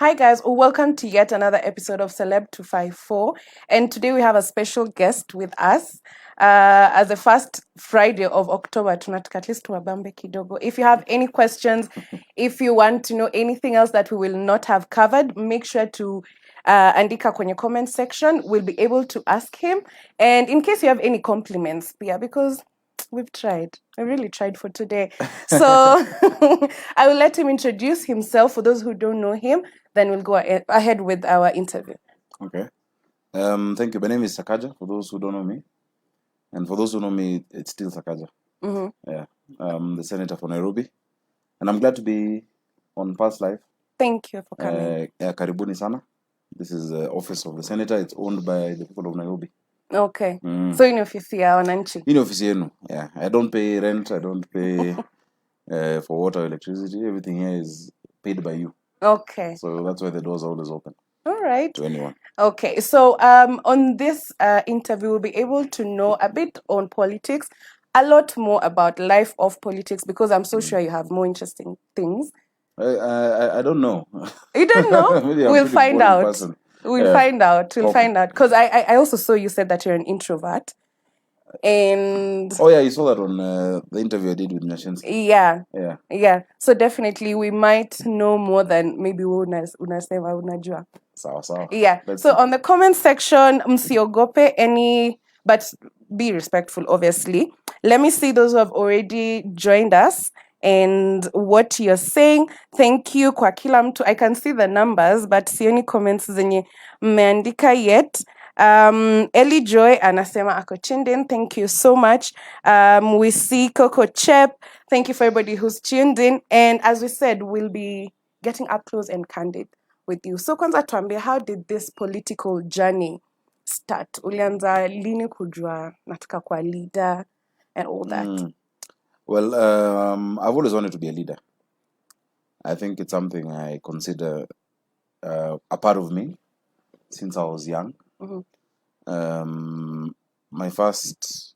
Hi guys, welcome to yet another episode of Celeb 254, and today we have a special guest with us. As the first Friday of October, tunataka at least tuwabambe kidogo. If you have any questions, if you want to know anything else that we will not have covered, make sure to andika kwenye comment section. We'll be able to ask him. And in case you have any compliments, Pia, because we've tried. I really tried for today. So I will let him introduce himself for those who don't know him. Then we'll go ahead with our interview. Okay. Thank you. My name is Sakaja, for those who don't know me. And for those who know me, it's still Sakaja. Mm-hmm. Yeah. I'm the senator for Nairobi. And I'm glad to be on Past Life. Thank you for coming. Karibuni sana. This is the office of the senator. It's owned by the people of Nairobi. Okay. So in ofisi ya wananchi? In office yenu, yeah. I don't pay rent. I don't pay for water or electricity. Everything here is paid by you. Okay. So that's why the doors are always open. All right. To anyone. Okay. So on this interview, we'll be able to know a bit on politics, a lot more about life of politics, because I'm so sure you have more interesting things. I don't know. You don't know? We'll find out. Person. We'll find out. We'll find out. Because I also saw you said that you're an introvert. And oh yeah, you saw that on the interview I did with Nyashinsky. Yeah. So definitely we might know more than maybe unasema unajua. Sawa. Yeah. So on the comment section, msiogope any, but be respectful, obviously. Let me see those who have already joined us and what you're saying. Thank you kwa kila mtu. I can see the numbers, but sioni comments zenye mmeandika yet. Ellie Joy anasema ako tuned in. Thank you so much. We see Coco Chep. Thank you for everybody who's tuned in. And as we said, we'll be getting up close and candid with you. So kwanza tuambie, how did this political journey start? Ulianza lini kujua nataka kuwa leader and all that? Well, I've always wanted to be a leader. I think it's something I consider a part of me since I was young. Mm-hmm. My first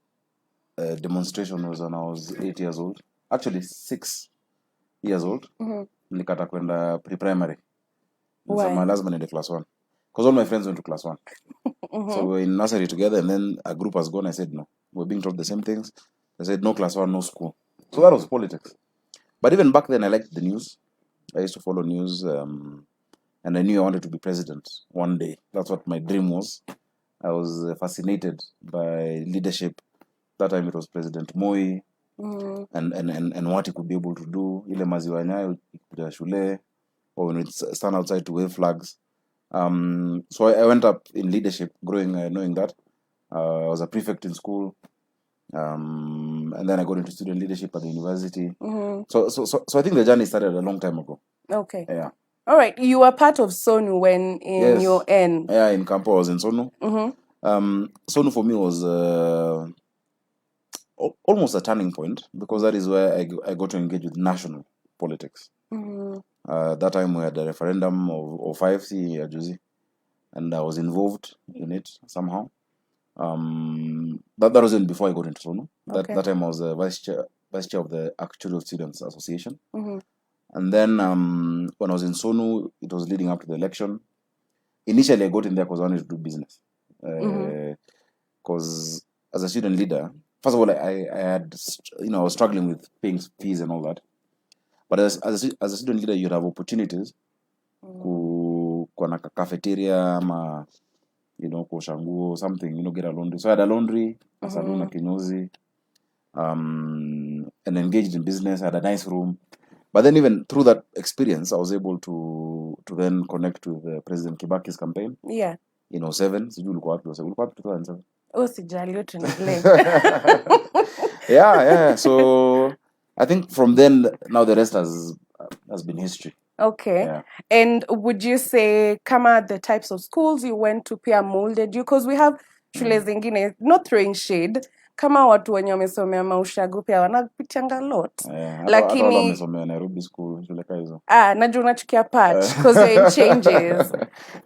demonstration was when I was 8 years old. Actually, 6 years old. Nikata kwenda pre-primary. Why? Lazima niende class 1. Because all my friends went to class 1. So we're in nursery together, and then a group has gone. I said, no. We're being taught the same things. I said, no class 1, no school. So that was politics. But even back then, I liked the news. I used to follow news, and I knew I wanted to be president one day. That's what my dream was. I was fascinated by leadership. That time it was President Moi, and what he could be able to do. Ile maziwa nyayo kuja shule, or when we stand outside to wave flags. So I went up in leadership, growing, knowing that. I was a prefect in school. And then I got into student leadership at the university. So I think the journey started a long time ago. Okay. Yeah. All right. You were part of SONU when in your end. Yeah, in Campo I was in SONU. SONU for me was almost a turning point, because that is where I got to engage with national politics. That time we had a referendum of 5C at Juzi, and I was involved in it somehow. That wasn't before I got into SONU. That time I was vice chair of the Actuarial Students Association. And then when I was in SONU, it was leading up to the election. Initially, I got in there because I wanted to do business. Because as a student leader, first of all, I had, I was struggling with paying fees and all that. But as a student leader, you'd have opportunities to go to cafeteria, kosha nguo, something, get a laundry. So I had a laundry, a salon, a kinyozi, and engaged in business. I had a nice room. But then even through that experience, I was able to then connect with President Kibaki's campaign. Yeah. In 2007. Sijui ulikuwa wapi 2007. Sijali, tunaendelea. Yeah. So I think from then, now the rest has been history. Okay. Yeah. And would you say kama the types of schools you went to pia molded you? Because we have shule zingine, not throwing shade, kama watu wenye wamesomea maushago pia wanapitianga lot. Lakini wamesomea Nairobi school shule ka hizo. Najua unachukia patch because you're in changes.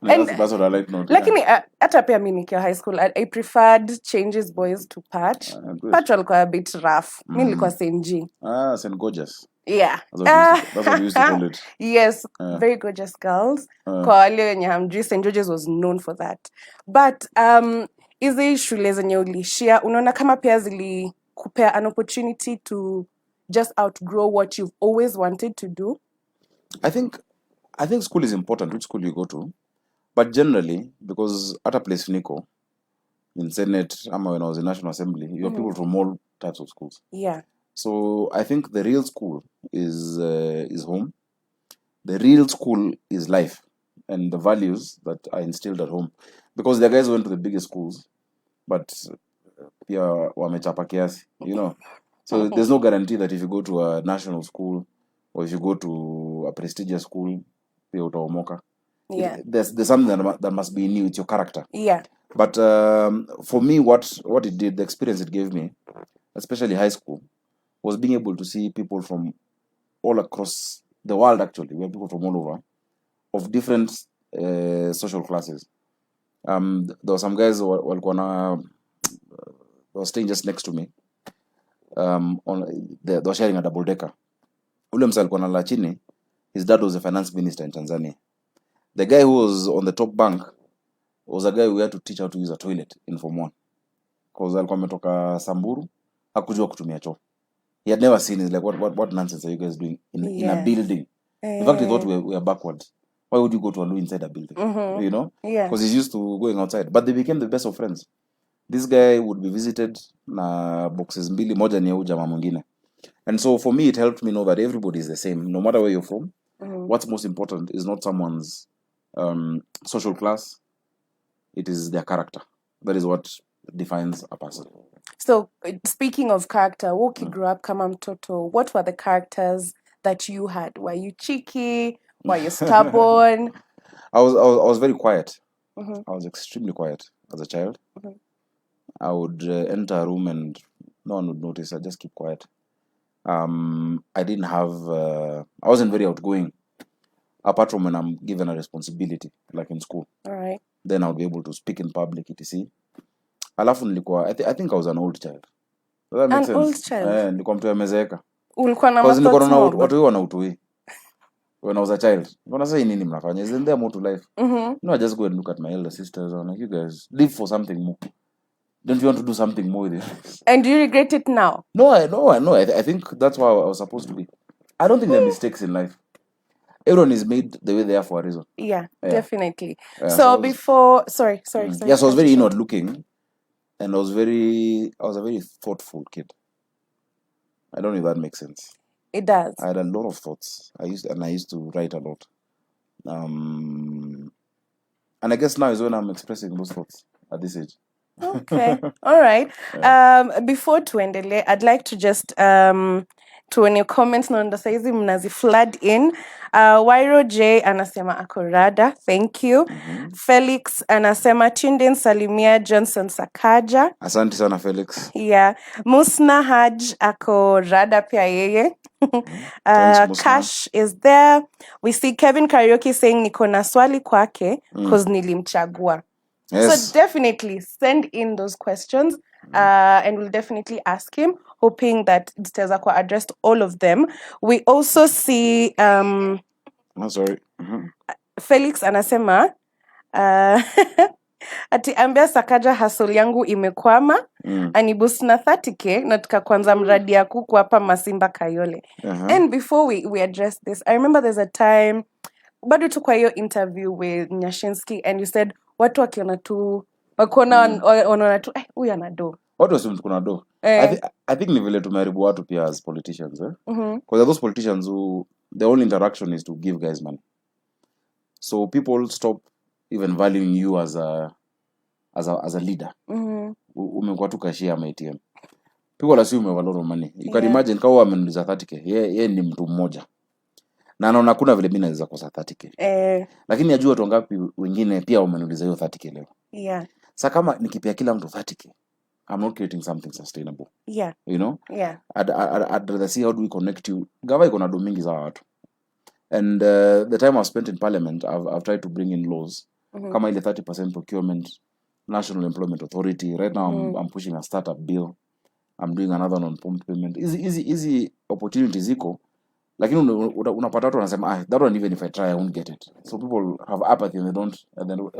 And that's what I like not. Lakini hata pia mimi nikiwa high school I preferred changes boys to patch. Patch walikuwa a bit rough. Mimi nilikuwa St. G. St. Gorgeous. Yeah. That's what we used to call it. Yes, very gorgeous girls. Kwa wale wenye hamjui, St. George's was known for that. But hizi shule zenye ulishia, unaona kama pia zilikupea an opportunity to just outgrow what you've always wanted to do? I think school is important, which school you go to. But generally, because at a place Nico, in Senate, when I was in National Assembly, you have people from all types of schools. Yeah. So I think the real school is home. The real school is life and the values that are instilled at home. Because the guys went to the biggest schools, but pia wamechapa kiasi, you know. So there's no guarantee that if you go to a national school or if you go to a prestigious school, pia utaomoka. Yeah. There's something that must be new. It's your character. Yeah. But for me, what it did, the experience it gave me, especially high school, was being able to see people from all across the world. Actually, we have people from all over, of different social classes. There were some guys who were staying just next to me. They were sharing a double decker. Ule msa alikuwa analala chini, his dad was a finance minister in Tanzania. The guy who was on the top bunk was a guy who had to teach how to use a toilet in Form 1. Because alikuwa ametoka Samburu, hakujua kutumia choo. He had never seen it. He's like, what nonsense are you guys doing in a building? In fact, he thought we were backwards. Why would you go to a loo inside a building? You know? Yeah. Because he's used to going outside. But they became the best of friends. This guy would be visited na boxes mbili, moja ni ya huyu jamaa mwingine. And so for me, it helped me know that everybody is the same, no matter where you're from. What's most important is not someone's social class. It is their character. That is what defines a person. So speaking of character, Woki grew up kama mtoto. What were the characters that you had? Were you cheeky? Were you stubborn? I was very quiet. I was extremely quiet as a child. I would enter a room and no one would notice. I just keep quiet. I didn't have. I wasn't very outgoing. Apart from when I'm given a responsibility, like in school. All right. Then I'll be able to speak in public, etc. Alafu nilikuwa, I think I was an old child. Does that make sense? Old child? Nilikuwa mtu amezeeka. Ulikuwa na Because nilikuwa na thoughts watu hiyo wanautui. When I was a child. Nilikuwa sasa nini mnafanya? Isn't there more to life? I just go and look at my elder sisters. I'm like, you guys live for something more. Don't you want to do something more with it? And do you regret it now? No, I know. I think that's why I was supposed to be. I don't think there are mistakes in life. Everyone is made the way they are for a reason. Yeah. Definitely. So so before, sorry. Yes, I was very inward looking, and I was a very thoughtful kid. I don't know if that makes sense. It does. I had a lot of thoughts. I used to write a lot. And I guess now is when I'm expressing those thoughts at this age. Okay. All right. Before tuendele, I'd like to just tuone comments naona saizi mnazi flood in. Wairo J anasema akorada, thank you. Felix anasema Chinden Salimia Johnson Sakaja. Asante sana Felix. Yeah. Musna Haj akorada pia yeye. Cash is there. We see Kevin Karaoke saying niko na swali kwake cause nilimchagua. Yes. So definitely send in those questions and we'll definitely ask him, hoping that Tezakwa addressed all of them. We also see Felix anasema ati ambia Sakaja hustle yangu imekwama aniboost na 30k nataka kwanza mradi ya kuku hapa Masimba Kayole. And before we address this, I remember there's a time bado tukwa hiyo interview with Nyashinsky and you said watu wakiona tu wanaona tu huyu ana do. Watu wasema kuna do. I think ni vile tumeharibu watu pia as politicians, because those politicians who the only interaction is to give guys money. So people stop even valuing you as a leader. Umekuwa tu cashier ama ATM. People assume you have a lot of money. You can imagine kama ameniuliza 30k. Yeye ni mtu mmoja. Na anaona kuna vile mimi naweza kosa 30k. Lakini ajua watu wangapi wengine pia wameniuliza hiyo 30k leo. Yeah. Sasa kama nikipea kila mtu 30k, I'm not creating something sustainable. Yeah. You know? Yeah. I'd rather see how do we connect you. Gava iko na do mingi za watu. And the time I've spent in parliament, I've tried to bring in laws. Kama ile 30% procurement, National Employment Authority. Right now I'm pushing a startup bill. I'm doing another on prompt payment. Easy opportunities iko, lakini unapata watu wanasema that one even if I try I won't get it, so people have apathy and they don't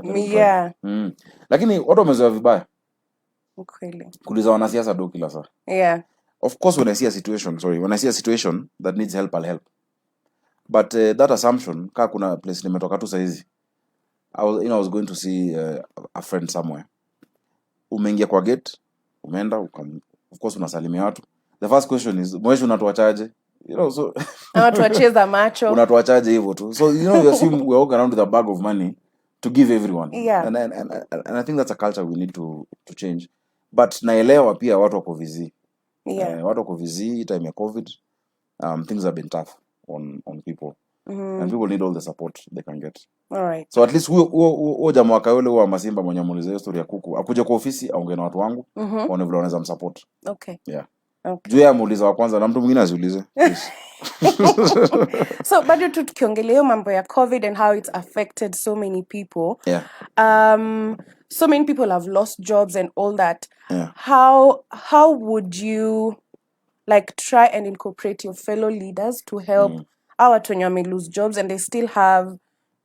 Yeah. try. Lakini watu wamezoea vibaya Ukweli. kuuliza wanasiasa do kila saa. Yeah. Of course when I see a situation that needs help I'll help, but that assumption kuna place nimetoka tu saizi, I was going to see a friend somewhere. Umeingia kwa gate, umeenda of course unasalimia watu, the first question is mweshi unatuachaje, so Unatuacheza macho, unatuachaje hivyo tu, so you assume we're walking around with a bag of money to give everyone. Yeah. And I think that's a culture we need to change, but naelewa pia watu wako busy. Yeah. Watu wako busy time ya COVID. Things have been tough on people. And people need all the support they can get. All right. So at least huo jamaa kayole wa Masimba mwenye muuliza hiyo story ya kuku akuje kwa ofisi aongee na watu wangu waone vile wanaweza msupport. Okay. Yeah. Okay. Juu ya muuliza wa kwanza na mtu mwingine asiulize. So bado tu tukiongelea hiyo mambo ya COVID and how it's affected so many people. Yeah. So many people have lost jobs and all that. Yeah. How would you like try and incorporate your fellow leaders to help our watu wenye wame lose jobs and they still have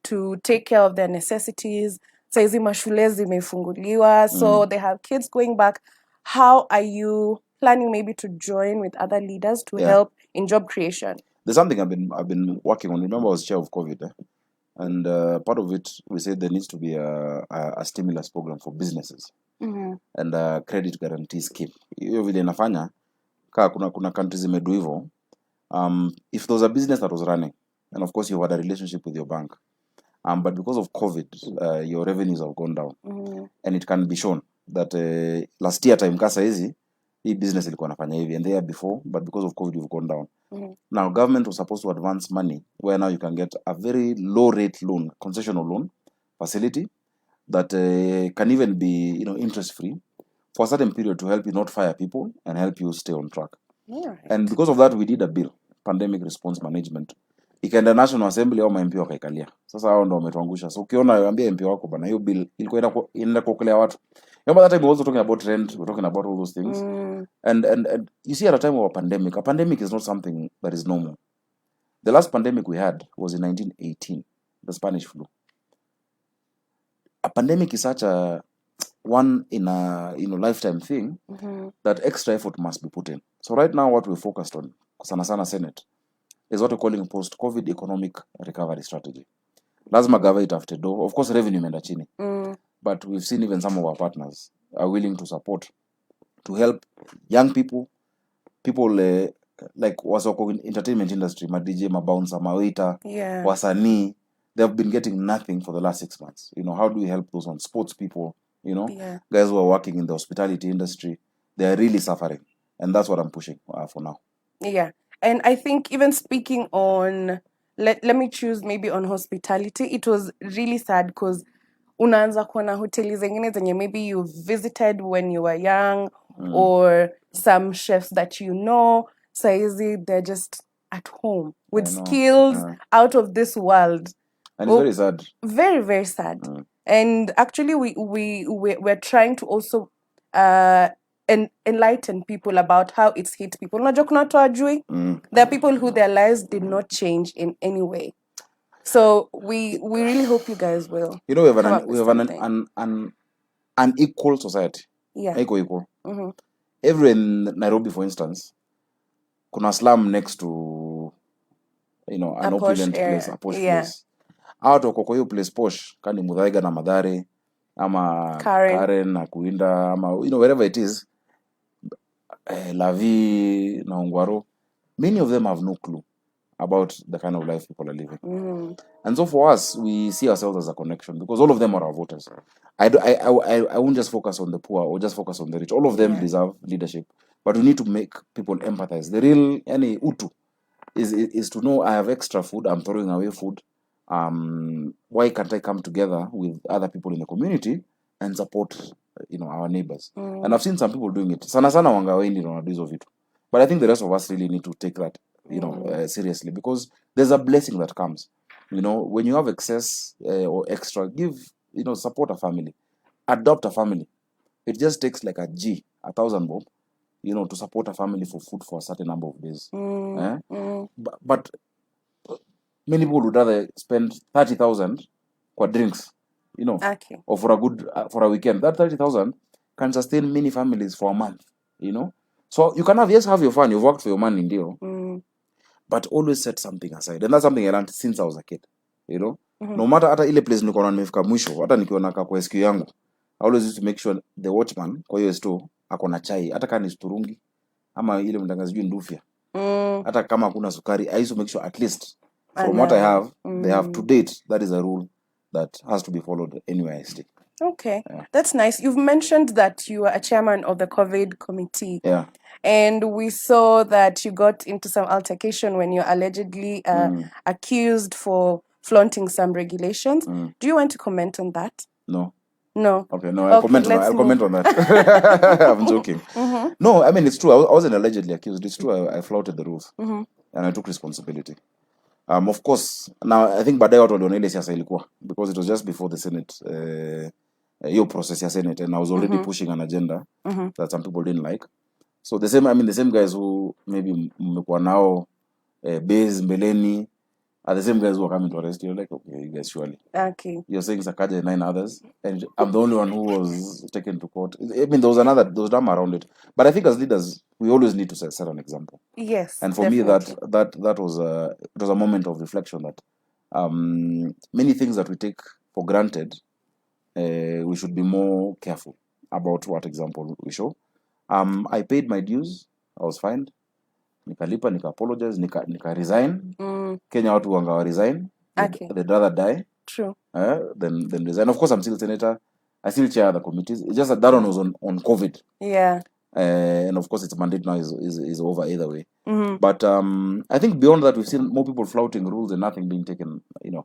to take care of their necessities? Saizi mashule zimefunguliwa, so they have kids going back. How are you planning maybe to join with other leaders to help in job creation? There's something I've been working on. Remember, I was chair of COVID, and part of it we said there needs to be a stimulus program for businesses and a credit guarantee scheme. Hiyo vile inafanya kuna countries zimedu hivyo. If there was a business that was running, and of course you had a relationship with your bank, but because of COVID, your revenues have gone down, and it can be shown that last year time kasa hizi hii business ilikuwa nafanya hivi and the year before, but because of COVID you've gone down. Now government was supposed to advance money where now you can get a very low rate loan, concessional loan facility that can even be interest free for a certain period to help you not fire people and help you stay on track. Right. And because of that we did a bill, pandemic response management, ikaenda National Assembly au MP wakaikalia. Sasa hao ndio wametuangusha. So ukiona ambia MP wako bana hiyo bill ilikuwa inaenda kuokolea watu. Remember that time we also talking about rent, we're talking about all those things. And you see at a time of a pandemic is not something that is normal. The last pandemic we had was in 1918, the Spanish flu. A pandemic is such a one in a lifetime thing that extra effort must be put in. So right now what we're focused on, sana Senate, is what we're calling post-COVID economic recovery strategy. Lazima gava itafute do. Of course revenue imeenda chini. But we've seen even some of our partners are willing to support, to help young people like wasoko in entertainment industry, ma DJ, ma bouncer, ma waiter, wasanii. They've been getting nothing for the last 6 months. How do we help those on sports people? Guys who are working in the hospitality industry, they are really suffering, and that's what I'm pushing for now. Yeah, and I think even speaking on, let me choose maybe on hospitality, it was really sad because unaanza kuona hoteli zengine zenye maybe you visited when you were young or some chefs that saizi they're just at home with skills out of this world. And it's very sad. Very, very sad. And actually we're trying to also enlighten people about how it's hit people. Unajua kuna watu hawajui. There are people who their lives did not change in any way. So we really hope you guys will. We have an equal society. Yeah. Equal. Every in Nairobi, for instance, kuna slum next to an opulent place, a posh place. Out of hiyo place posh, kani Muthaiga na Mathare, ama Karen na Kuinda, ama wherever it is, Lavi na Ongwaro, many of them have no clue about the kind of life people are living. And so for us, we see ourselves as a connection because all of them are our voters. I won't just focus on the poor or just focus on the rich. All of them deserve leadership, but we need to make people empathize. The real utu is to know I have extra food, I'm throwing away food. Why can't I come together with other people in the community and support our neighbors? And I've seen some people doing it. Sana wangawendi na hizo vitu. But I think the rest of us really need to take that seriously, because there's a blessing that comes. When you have excess or extra, give support a family, adopt a family. It just takes like 1,000 bob. to support a family for food for a certain number of days. But many people would rather spend 30,000 for drinks, Okay. or for a weekend. That 30,000 can sustain many families for a month, So you can have your fun. You've worked for your money, but always set something aside, and that's something I learned since I was a kid. No matter hata ile place niko na nimefika mwisho, hata nikiona kwa SQ yangu, I always used to make sure the watchman kwa hiyo store ako na chai, hata kama ni sturungi ama ile mtangazaji ndufia, hata kama hakuna sukari. I used to make sure at least from what I have, they have to date. That is a rule that has to be followed anywhere I stay. Okay, that's nice. You've mentioned that you are a chairman of the COVID committee. Yeah. And we saw that you got into some altercation when you're allegedly accused for flaunting some regulations. Do you want to comment on that? No. Okay, no, I'll comment on that. I'm joking. No, I mean, it's true. I wasn't allegedly accused. It's true. I flouted the rules. And I took responsibility. Of course, now I think baadaye watu waliona ile siasa ilikuwa, because it was just before the Senate, hiyo process ya Senate, and I was already pushing an agenda that some people didn't like. So the same guys who maybe mmekuwa nao base mbeleni are the same guys who are coming to arrest you. Like, okay, you guys surely. Okay. You're saying Sakaja and 9 others, and I'm the only one who was taken to court. I mean, there was drama around it. But I think as leaders, we always need to set an example. Yes. And for definitely. me, that was a moment of reflection that many things that we take for granted, we should be more careful about what example we show. I paid my dues. I was fined. Nikalipa, nika-apologize, nika-resign. Kenya watu wangawa resign. Okay. They'd rather die. True. Than resign. Of course, I'm still senator. I still chair the committees. It's just that one was on COVID. Yeah. And of course, its mandate now is over either way. But I think beyond that, we've seen more people flouting rules and nothing being taken. In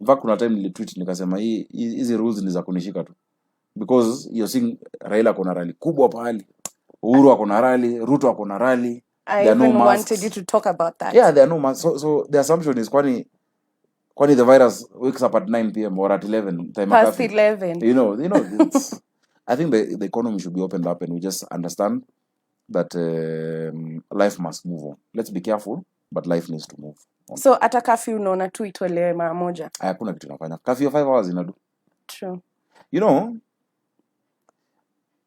fact, kuna time nilitweet nikasema hizi rules ni za kunishika tu, because you're seeing Raila kona rally kubwa pahali, Uhuru akona rally, Ruto akona rally. I even wanted you to talk about that. Yeah, there are no masks. So the assumption is kwani the virus wakes up at 9 p.m. or at 11 time. Past 11. It's, I think the economy should be opened up, and we just understand that life must move on. Let's be careful, but life needs to move on. So hata curfew unaona tu itolewe mara moja? Hakuna kitu nafanya. Curfew 5 hours inadu. True.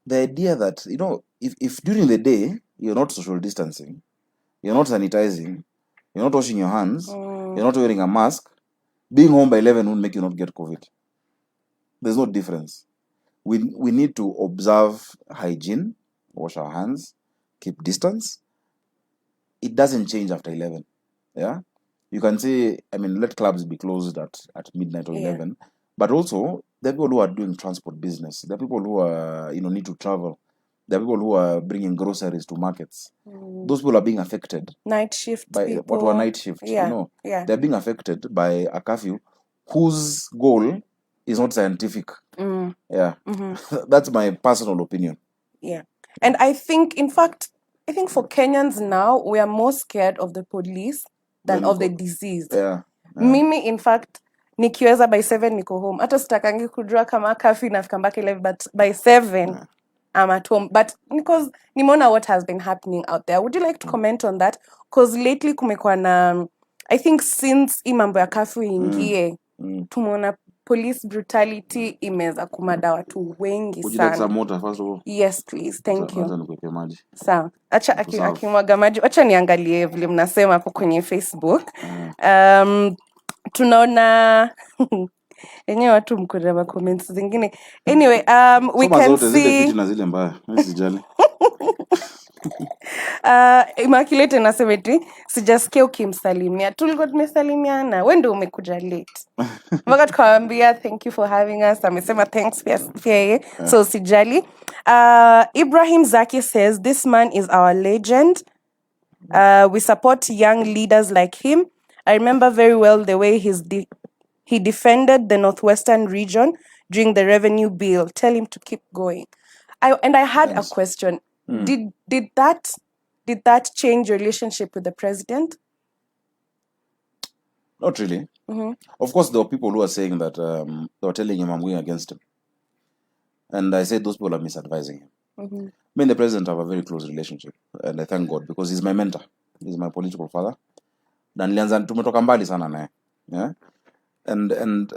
The idea that, if during the day you're not social distancing, you're not sanitizing, you're not washing your hands, you're not wearing a mask, being home by 11 won't make you not get COVID. There's no difference. We need to observe hygiene, wash our hands, keep distance. It doesn't change after 11. Yeah? You can say, let clubs be closed at midnight or 11. But also, there are people who are doing transport business. There are people who are, need to travel. There are people who are bringing groceries to markets. Those people are being affected. Night shift by people. What were night shift? Yeah. They're being affected by a curfew whose goal is not scientific. Yeah. That's my personal opinion. Yeah. And I think, in fact, for Kenyans now, we are more scared of the police than of the disease. Yeah. Mimi, in fact, nikiweza by 7 niko home. Hata sitakangi kujua kama curfew inafika mpaka 11, but by 7 I'm at home. But because nimeona what has been happening out there. Would you like to comment on that? Because lately kumekuwa na, I think since hii mambo ya curfew ingie, tumeona police brutality imeweza kumada watu wengi sana. Would you like some water first of all? Yes, please. Thank you. Acha nikuwekee maji. Sawa. Acha akimwaga maji. Acha niangalie vile mnasema hapo kwenye Facebook. Tunaona yenyewe watu mkuna ma comments zingine. Anyway, we can see zile fiti na zile mbaya. Sijali. Immaculate nasema eti sijasikia ukimsalimia. Tulikuwa tumesalimiana. Wewe ndio umekuja late. Mpaka tukamwambia thank you for having us. Amesema thanks pia yeye. So sijali. Ibrahim Zaki says this man is our legend. We support young leaders like him. I remember very well the way he defended the Northwestern region during the revenue bill. Tell him to keep going. I had a question. Did that change your relationship with the president? Not really. Of course, there were people who are saying that they were telling him I'm going against him. And I said those people are misadvising him. Me and the president have a very close relationship, and I thank God because he's my mentor. He's my political father. Na nilianza tumetoka mbali sana naye. Yeah? And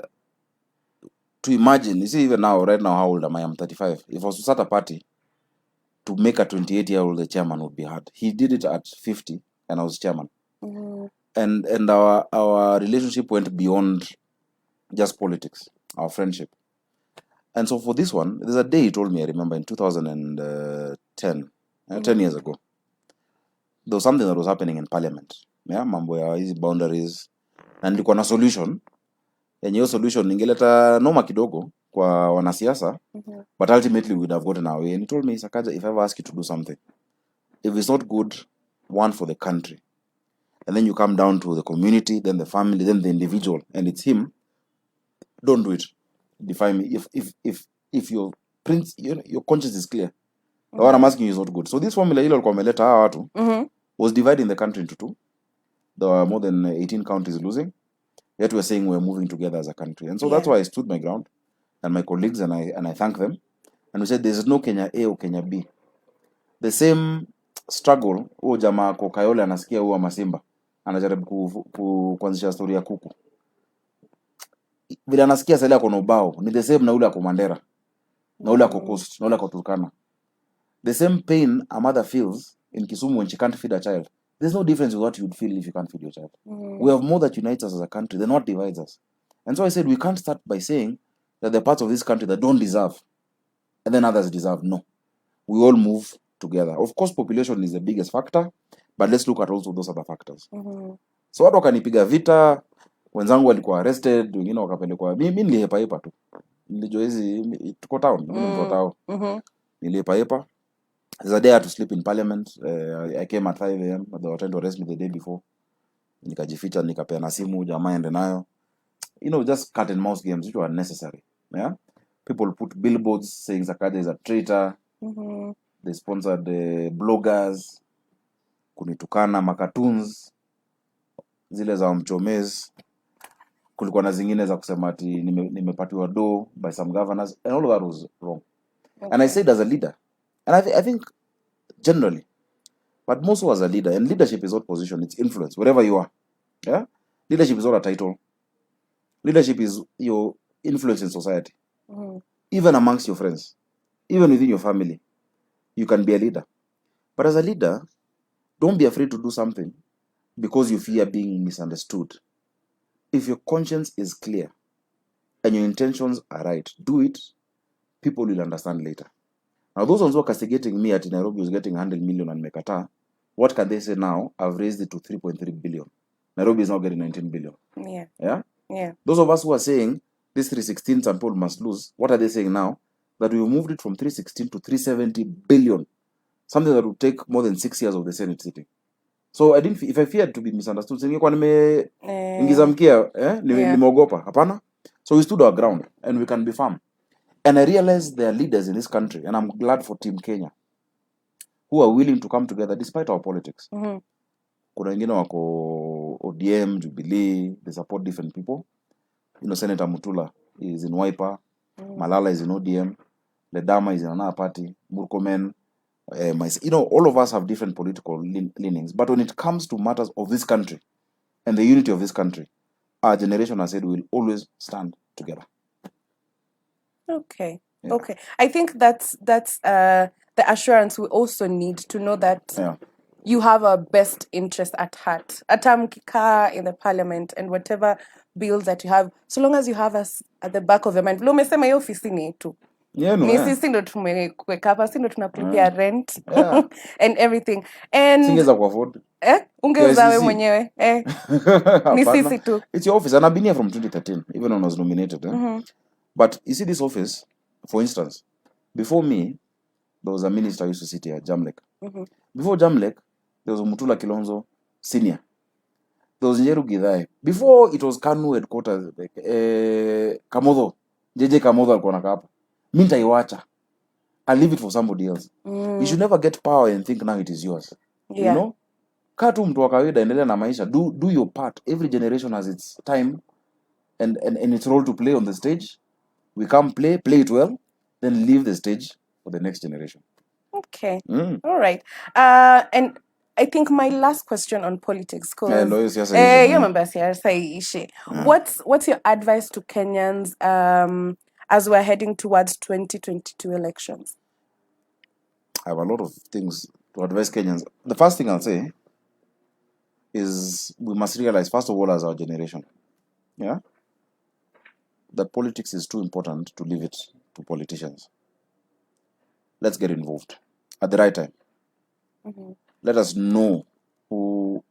to imagine, you see even now, right now, how old am I? I'm 35. If I was to start a party, to make a 28-year-old the chairman would be hard. He did it at 50, and I was chairman. And our relationship went beyond just politics, our friendship. And so for this one, there's a day he told me, I remember, in 2010, 10 years ago, there was something that was happening in parliament. Yeah, mambo ya hizi boundaries. Na nilikuwa na solution. Yenye hiyo solution ningeleta noma kidogo kwa wanasiasa, but ultimately we'd have gotten our way. And he told me, Sakaja, if I ever ask you to do something, if it's not good, one, for the country, and then you come down to the community, then the family, then the individual, and it's him, don't do it. Defy me. If your your conscience is clear, what I'm asking you is not good. So this formula ile walikuwa wameleta hawa watu was dividing the country into two. There were more than 18 counties losing. Yet we're saying we're moving together as a country. And so that's why I stood my ground, and my colleagues, and I thank them. And we said there's no Kenya A or Kenya B. The same struggle, huo jamaa kwa Kayole anasikia huwa Masimba anajaribu kuanzisha story ya kuku. Vile anasikia sasa ako na ubao ni the same na ule ako Mandera, na ule ako Coast, na ule ako Turkana. The same pain a mother feels in Kisumu when she can't feed a child. There's no difference with what you'd feel if you can't feed your child. We have more that unites us as a country than what divides us. And so I said we can't start by saying that there are parts of this country that don't deserve and then others deserve. No. We all move together. Of course, population is the biggest factor, but let's look at also those other factors. So watu wakanipiga vita, wenzangu walikuwa arrested, wengine wakapelekwa. Mimi nilihepa tu. Nilijua hizi tuko town, mimi niko town. Nilihepa. There's a day I had to sleep in parliament. I came at 5 a.m. They were trying to arrest me the day before. Nikajificha, nikapeana simu, jamaa ende nayo. Just cat and mouse games, which were unnecessary. Yeah? People put billboards saying Sakaja is a traitor. They sponsored bloggers, kunitukana, makatoons, zile za mchomez. Kulikuwa na zingine za kusema ati nimepatiwa do by some governors, and all of that was wrong. And I said as a leader, and I think generally, but more so as a leader, and leadership is not position, it's influence, wherever you are. Yeah? Leadership is not a title. Leadership is your influence in society. Even amongst your friends, even within your family, you can be a leader. But as a leader, don't be afraid to do something because you fear being misunderstood. If your conscience is clear and your intentions are right, do it. People will understand later. Now, those ones who are castigating me at Nairobi was getting 100 million and Mekata, what can they say now? I've raised it to 3.3 billion. Nairobi is now getting 19 billion. Yeah? Those of us who are saying this 316 St. Paul must lose, what are they saying now? That we've moved it from 316 to 370 billion. Something that would take more than 6 years of the Senate sitting. So if I feared to be misunderstood, ningekuwa nimeingiza mkia, nimeogopa. Hapana. So we stood our ground and we can be firm. And I realized there are leaders in this country, and I'm glad for Team Kenya, who are willing to come together despite our politics. Kuna wengine wako ODM, Jubilee, they support different people. Senator Mutula is in Wiper, Malala is in ODM, Ledama is in another party, Murkomen, all of us have different political leanings. But when it comes to matters of this country and the unity of this country, our generation has said we will always stand together. Okay. I think that's the assurance we also need to know that you have our best interest at heart. Atamkika in the parliament and whatever bills that you have, so long as you have us at the back of your mind. Lo umesema hiyo ofisini yetu. Ni sisi ndo tumekuweka hapa, sisi ndo tunakulipia rent and everything. And singeza ku afford. Ungeza wewe mwenyewe. Ni sisi tu. It's your office, and I've been here from 2013, even when I was nominated. But you see this office, for instance, before me, there was a minister who used to sit here, Jamlek. Before Jamlek, there was Mutula Kilonzo, senior. There was Njeru Githai. Before it was Kanu headquarters, Kamodho, JJ Kamodho alikuwa nakaa hapa. Mimi nitaiwacha. I'll leave it for somebody else. You should never get power and think now it is yours. Kaa tu mtu wa kawaida, endelea na maisha. Do your part. Every generation has its time and its role to play on the stage. We come play it well, then leave the stage for the next generation. Okay. All right. And I think my last question on politics, because what's your advice to Kenyans as we're heading towards 2022 elections? I have a lot of things to advise Kenyans. The first thing I'll say is we must realize, first of all, as our generation, that politics is too important to leave it to politicians. Let's get involved at the right time. Let us know who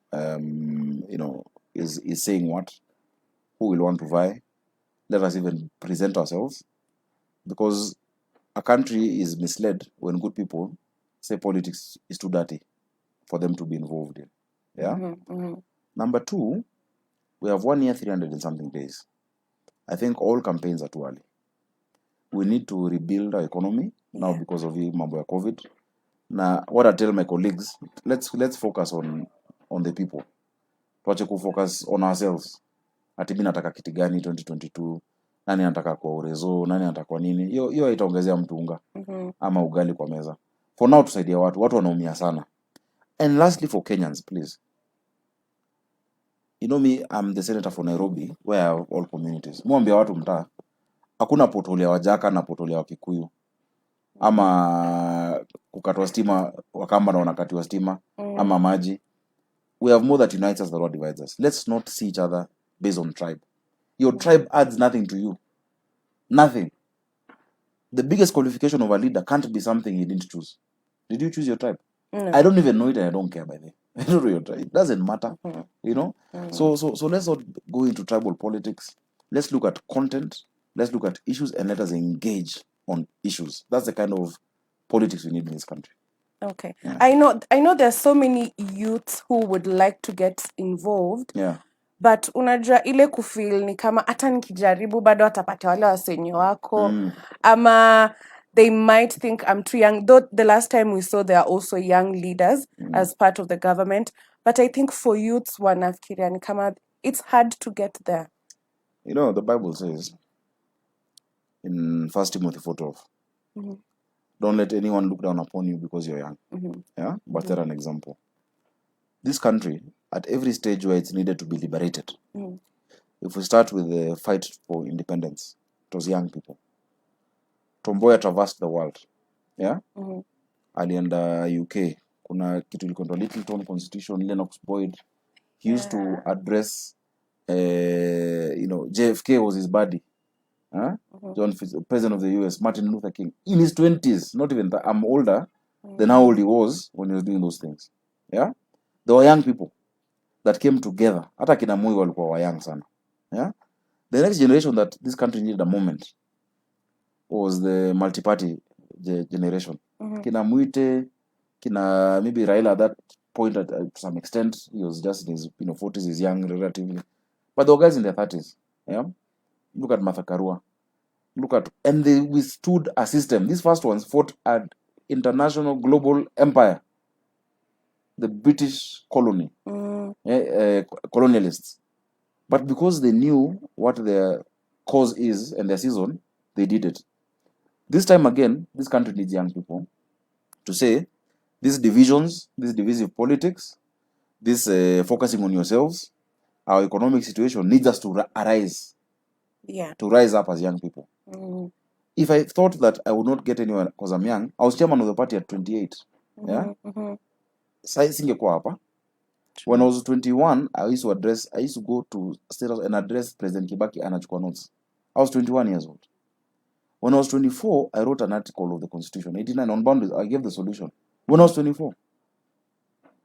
is saying what, who will want to vie. Let us even present ourselves, because a country is misled when good people say politics is too dirty for them to be involved in. Number two, we have 1 year, 300 and something days. I think all campaigns are too early. We need to rebuild our economy now because of the mambo ya COVID. Now, what I tell my colleagues, let's focus on the people. Tuache focus on ourselves. Ati mimi nataka kiti gani 2022, nani anataka kwa urezo, nani anataka kwa nini. Hiyo itaongezea mtu unga ama ugali kwa meza. For now, tusaidia watu wanaumia sana. And lastly, for Kenyans, please. You know me, I'm the senator for Nairobi, where I have all communities. Mwambia watu mtaa, hakuna potoli ya Wajaka na potoli ya Wakikuyu. Ama kukatwa stima, Wakamba na wanakatiwa stima, ama maji. We have more that unites us than what divides us. Let's not see each other based on tribe. Your tribe adds nothing to you. Nothing. The biggest qualification of a leader can't be something he didn't choose. Did you choose your tribe? No. I don't even know it and I don't care by the way. I don't know your tribe. It doesn't matter. You know? So let's not go into tribal politics. Let's look at content. Let's look at issues and let us engage on issues. That's the kind of politics we need in this country. Okay. Yeah. I know there's so many youths who would like to get involved. Yeah. But unajua ile kufeel ni kama hata nikijaribu bado atapata wale wasenye wako. Ama they might think I'm too young. Though the last time we saw there are also young leaders as part of the government. But I think for youths wanafikiria ni kama it's hard to get there. You know, the Bible says in 1 Timothy 4:12, don't let anyone look down upon you because you're young. Yeah? But they're an example. This country, at every stage where it's needed to be liberated, if we start with the fight for independence, it was young people. Tomboya traversed the world. Yeah? Alienda UK. Kuna kitu ilikuwa Littleton Constitution, Lennox Boyd. He used to address, JFK was his buddy. John President of the US, Martin Luther King, in his 20s, not even that. I'm older than how old he was when he was doing those things. Yeah? There were young people that came together. Hata kina Moi walikuwa wa young sana. Yeah? The next generation that this country needed a moment was the multi-party generation. Kina Muite, kina maybe Raila at that point to some extent. He was just in his 40s, he's young relatively. But the guys in their 30s. Yeah? Look at Martha Karua. And they withstood a system. These first ones fought an international global empire. The British colony. Colonialists. But because they knew what their cause is and their season, they did it. This time again, this country needs young people to say, these divisions, this divisive politics, this focusing on yourselves, our economic situation needs us to arise. Yeah. To rise up as young people. If I thought that I would not get anywhere because I'm young, I was chairman of the party at 28. Yeah? Singekuwa hapa. When I was 21, I used to go to State House and address President Kibaki anachukua notes. I was 21 years old. When I was 24, I wrote an article of the Constitution, 89 on boundaries. I gave the solution. When I was 24.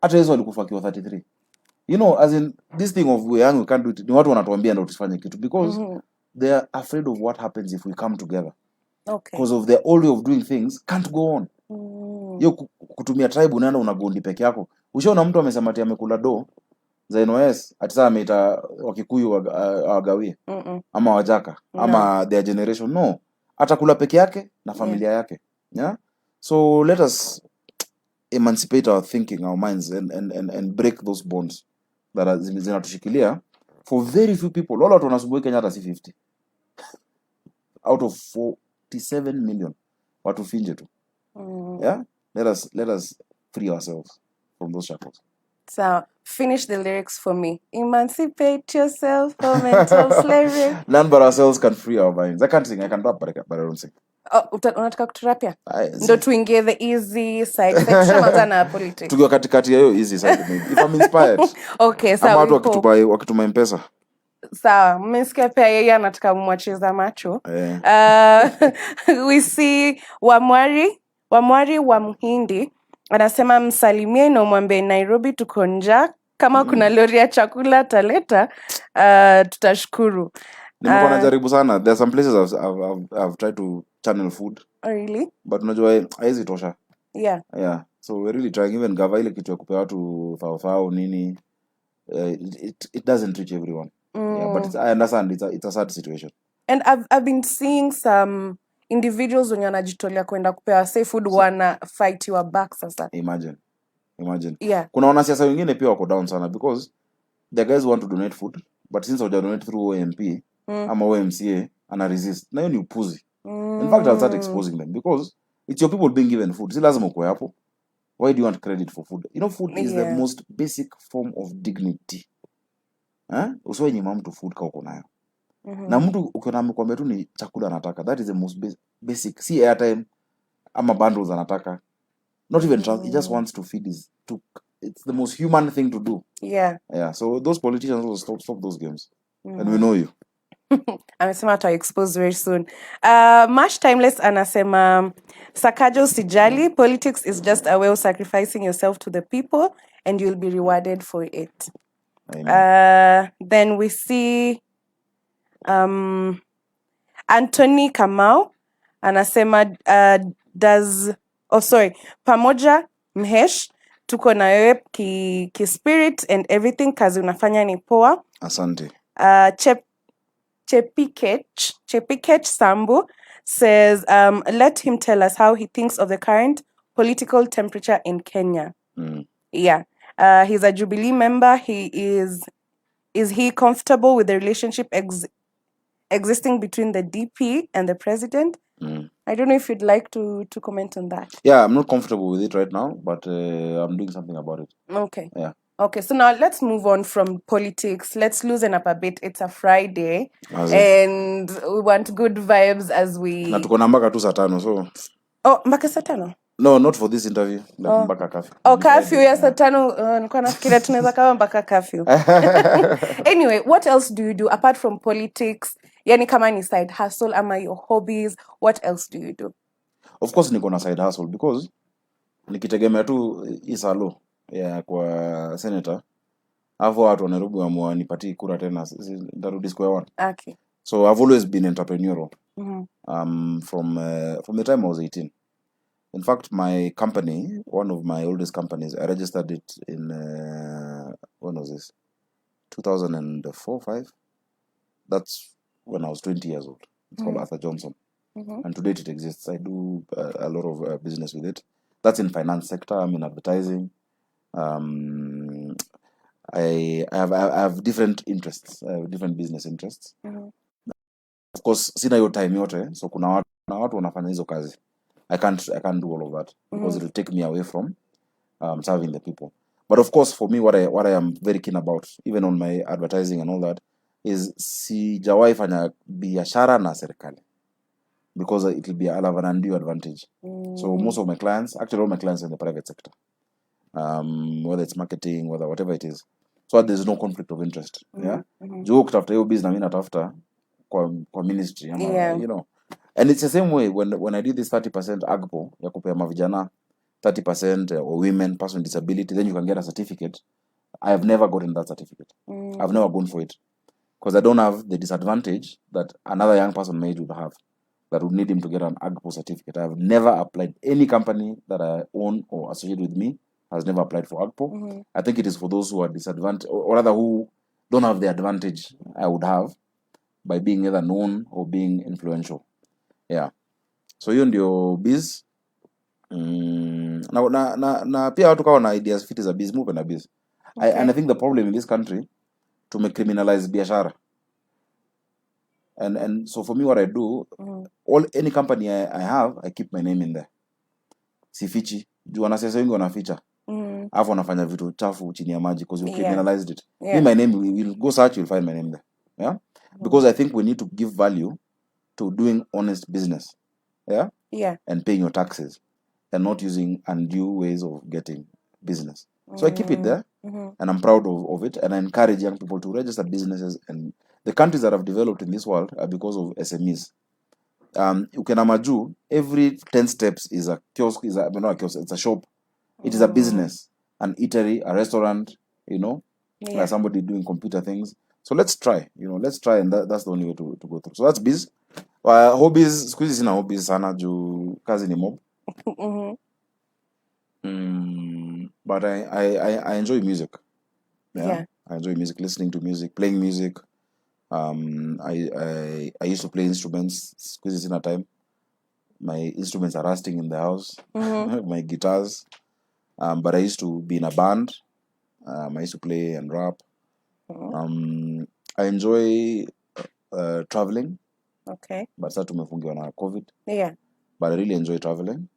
Hata Yesu alikufa akiwa 33. You know, as in this thing of we young, we can't do it. Ni watu wanatuambia ndio tusifanye kitu because they are afraid of what happens if we come together. Okay. Because of their old way of doing things can't go on. Yo kutumia tribe unaenda unagondi peke yako. Ushaona mtu amesema ati amekula do za NOS ati sasa ameita Wakikuyu wagawie ama Wajaka ama their generation. No. Atakula peke yake na familia yake. Yeah? So let us emancipate our thinking, our minds and break those bonds that are zinatushikilia. For very few people, wala watu wanasumbua Kenya hata si 50. Out of 47 million watu finje tu. Yeah? Let us free ourselves from those shackles. So finish the lyrics for me. Emancipate yourself from mental slavery. None but ourselves can free our minds. I can't sing. I can rap, but I don't sing. Unataka kuturapia? I- Ndo tuingie the easy side. Tushamaliza na politics. Tukiwa katikati ya hiyo easy side maybe. If I'm inspired. Okay, Ama sawa. watu wakituma M-Pesa. Sawa, mmesikia pia yeye anataka mwacheza macho. We see Wamwari wa Mhindi anasema msalimie na umwambie Nairobi tuko njaa, kama kuna lori ya chakula taleta, tutashukuru. Nimekuwa najaribu sana. There are some places I've tried to channel food. Oh, really? But unajua haizi tosha. Yeah. Yeah. So we're really trying, even gava ile kitu ya kupea watu fao nini. It doesn't reach everyone. Yeah, but I understand it's a sad situation. And I've been seeing some individuals wenye wanajitolea kwenda kupewa safe food wana fight your back sasa. Imagine. Yeah. Kuna wanasiasa wengine pia wako down sana because the guys want to donate food, but since waja donate through OMP ama OMCA ana resist. Na hiyo ni upuzi. In fact, I'll start exposing them because it's your people being given food. Si lazima ukwe hapo. Why do you want credit for food? You know, food is the most basic form of dignity. Usiwe nyima mtu food ka uko nayo. Na mtu ukiona amekwambia tu ni chakula anataka, that is the most basic. Si airtime ama bundles anataka. Not even he just wants to feed it's the most human thing to do. Yeah. So those politicians will stop those games. And we know you. Amesema to expose very soon. Mash Timeless anasema Sakaja usijali, politics is just a way of sacrificing yourself to the people and you'll be rewarded for it. Then we see Anthony Kamau anasema pamoja Mhesh tuko na wewe ki spirit and everything, kazi unafanya ni poa. Asante. Chepikech Sambu says, let him tell us how he thinks of the current political temperature in Kenya. Yeah. He's a Jubilee member. Is he comfortable with the relationship existing between the DP and the president? I don't know if you'd like to comment on that. Yeah, I'm not comfortable with it right now, but I'm doing something about it. Okay. Yeah. Okay, so now let's move on from politics. Let's loosen up a bit. It's a Friday, and we want good vibes as we... Na tuko na mpaka tu saa 5, so... Oh, mpaka saa 5? No, not for this interview. Mpaka curfew. Oh, curfew ya saa 5. Nilikuwa nafikiria tunaweza kama mpaka curfew. Anyway, what else do you do apart from politics? Yani kama ni side hustle ama your hobbies, what else do you do? Of course niko na side hustle because nikitegemea tu isalo kwa senator, hapo watu wa Nairobi wamenipatia kura tena, ndarudi square one. Okay. So I've always been entrepreneurial. From the time I was 18. In fact, my company, one of my oldest companies, I registered it in when was this? 2004, 5. That's when I was 20 years old. It's called Arthur Johnson. And to date it exists. I do a lot of business with it. That's in finance sector. I'm in advertising. I have different interests. I have different business interests. Of course, sina hiyo time yote, so kuna watu wanafanya hizo kazi. I can't do all of that because it will take me away from serving the people. But of course, for me, what I am very keen about, even on my advertising and all that, is sijawahi fanya biashara na serikali, because it will be a undue advantage. So most of my clients, actually all my clients are in the private sector, whether it's marketing, whatever it is, so there's no conflict of interest. Juu kutafuta hiyo business, mimi natafuta kwa ministry, you know. And it's the same way when I did this 30% AGPO ya kupea mavijana 30% or women, person with disability, then you can get a certificate. I have never gotten that certificate. I've never gone for it because I don't have the disadvantage that another young person would have, that would need him to get an AGPO certificate. I have never applied. Any company that I own or associated with me has never applied for AGPO. I think it is for those who are disadvantaged, or rather who don't have the advantage I would have by being either known or being influential. Yeah. So hiyo ndio biz. Na pia watu kawa na ideas fiti za biz, move na biz. And I think the problem in this country, tumecriminalize biashara. And so for me, what I do, any company I have, I keep my name in there. Sifichi. juu wanasiasa wengi wanaficha alafu wanafanya vitu chafu chini ya maji because you criminalized it. My name, will go search, you'll find my name there. Yeah, because I think we need to give value to doing honest business. Yeah, and paying your taxes and not using undue ways of getting business. So I keep it there, and I'm proud of it, and I encourage young people to register businesses. And the countries that have developed in this world are because of SMEs. Ukenamaju, every 10 steps is a kiosk, not a kiosk, it's a shop. It is a business, an eatery, a restaurant, somebody doing computer things. So let's try, and that's the only way to go through. So that's biz. Hobbies, squeeze sina hobbies sana juu kazi ni mob. But I enjoy music. Yeah. I enjoy music, listening to music, playing music. I used to play instruments. Squeeze sina time. My instruments are rusting in the house. My guitars. But I used to be in a band. I used to play and rap. I enjoy traveling. Okay. But sasa tumefungiwa na COVID. Yeah. But I really enjoy traveling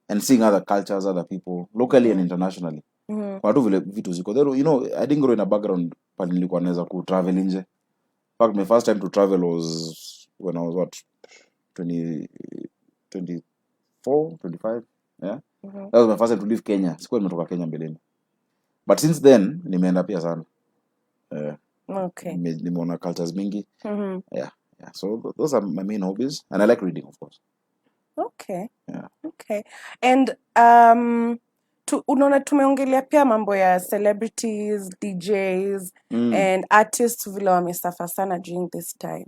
and seeing other cultures, other people, locally and internationally. Kwa tu vile vitu ziko there. I didn't grow in a background pale nilikuwa naweza ku travel nje. In fact, my first time to travel was when I was 24, 25. Yeah. That was my first time to leave Kenya. Sikuwa nimetoka Kenya mbeleni. But since then, nimeenda pia sana. Okay. Nimeona cultures mingi. Yeah. So those are my main hobbies, and I like reading, of course. Okay. Yeah. Okay. And unaona tumeongelea pia mambo ya celebrities, DJs and artists vile wamesuffer sana during this time.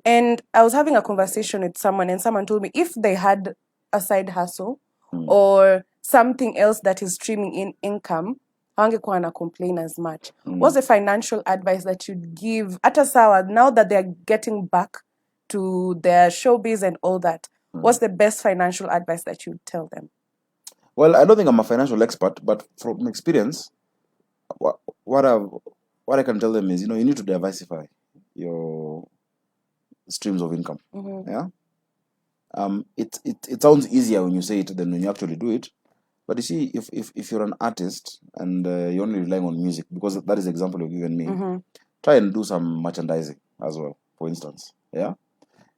And I was having a conversation with someone, and someone told me if they had a side hustle or something else that is streaming in income, hawangekuwa na complain as much. What's the financial advice that you'd give hata sawa now that they're getting back to their showbiz and all that? What's the best financial advice that you'd tell them? Well, I don't think I'm a financial expert, but from experience, what I can tell them is, you need to diversify your streams of income. Yeah. It sounds easier when you say it than when you actually do it. But you see, if you're an artist and you're only relying on music, because that is the example you've given me, try and do some merchandising as well, for instance. Yeah.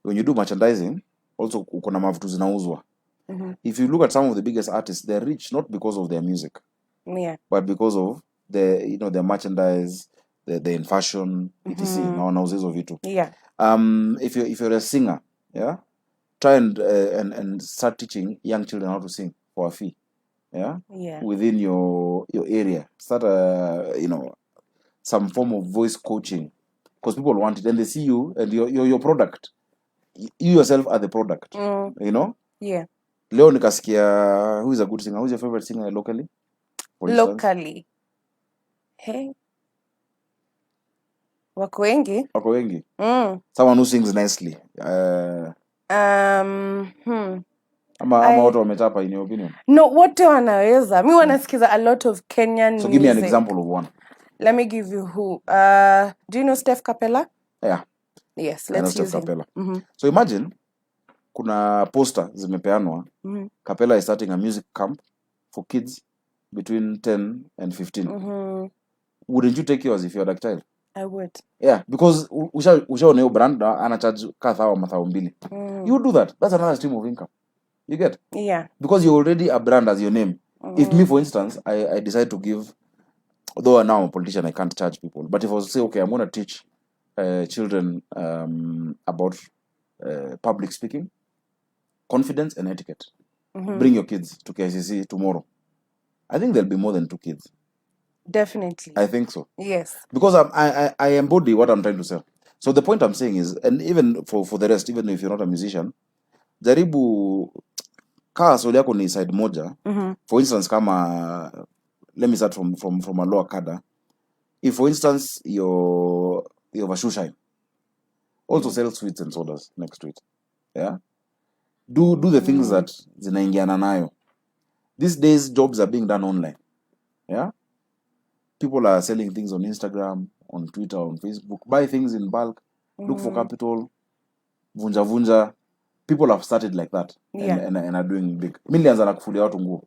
When you do merchandising, also kuna mavitu zinauzwa. If you look at some of the biggest artists, they're rich not because of their music, but because of their merchandise, they're in fashion, etc. Na wanauza hizo vitu. Yeah. If you're a singer, yeah, try and start teaching young children how to sing for a fee. Yeah. Within your area, start some form of voice coaching, because people want it and they see you and your product. You yourself are the product. Yeah. Leo nikasikia, who is a good singer? Who's your favorite singer locally? Locally. Hey. Wako wengi? Someone who sings nicely. Ama watu wametapa, in your opinion? No, wote wanaweza. Mi wanasikiza a lot of Kenyan music. So give me an example of one. Let me give you who. Do you know Steph Capella? Yeah. Yes, let's use Steph Capella. So imagine, kuna poster zimepeanwa. Capella is starting a music camp for kids between 10 and 15. Wouldn't you take yours if you're a child? I would. Yeah, because ushaona hiyo brand ana charge kadhaa mathao mbili. You do that. That's another stream of income. You get? Yeah. Because you're already a brand as your name. If me, for instance, I decide to give, although now I'm a politician, I can't charge people. But if I was to say, okay, I'm going to teach children about public speaking, confidence and etiquette. Bring your kids to KCC tomorrow. I think there'll be more than 2 kids. Definitely. I think so. Yes. Because I embody what I'm trying to say. So the point I'm saying is, and even for the rest, even if you're not a musician, jaribu kaa soli yako ni side moja. For instance, kama let me start from a lower cadre. If for instance you have a shoe shine, also sell sweets and sodas next to it. Yeah. Do the things that zinaingiana nayo. These days jobs are being done online. Yeah. People are selling things on Instagram, on Twitter, on Facebook. Buy things in bulk. Look for capital. Vunja. People have started like that. Yeah. And are doing big. Millions anakufulia watu nguo.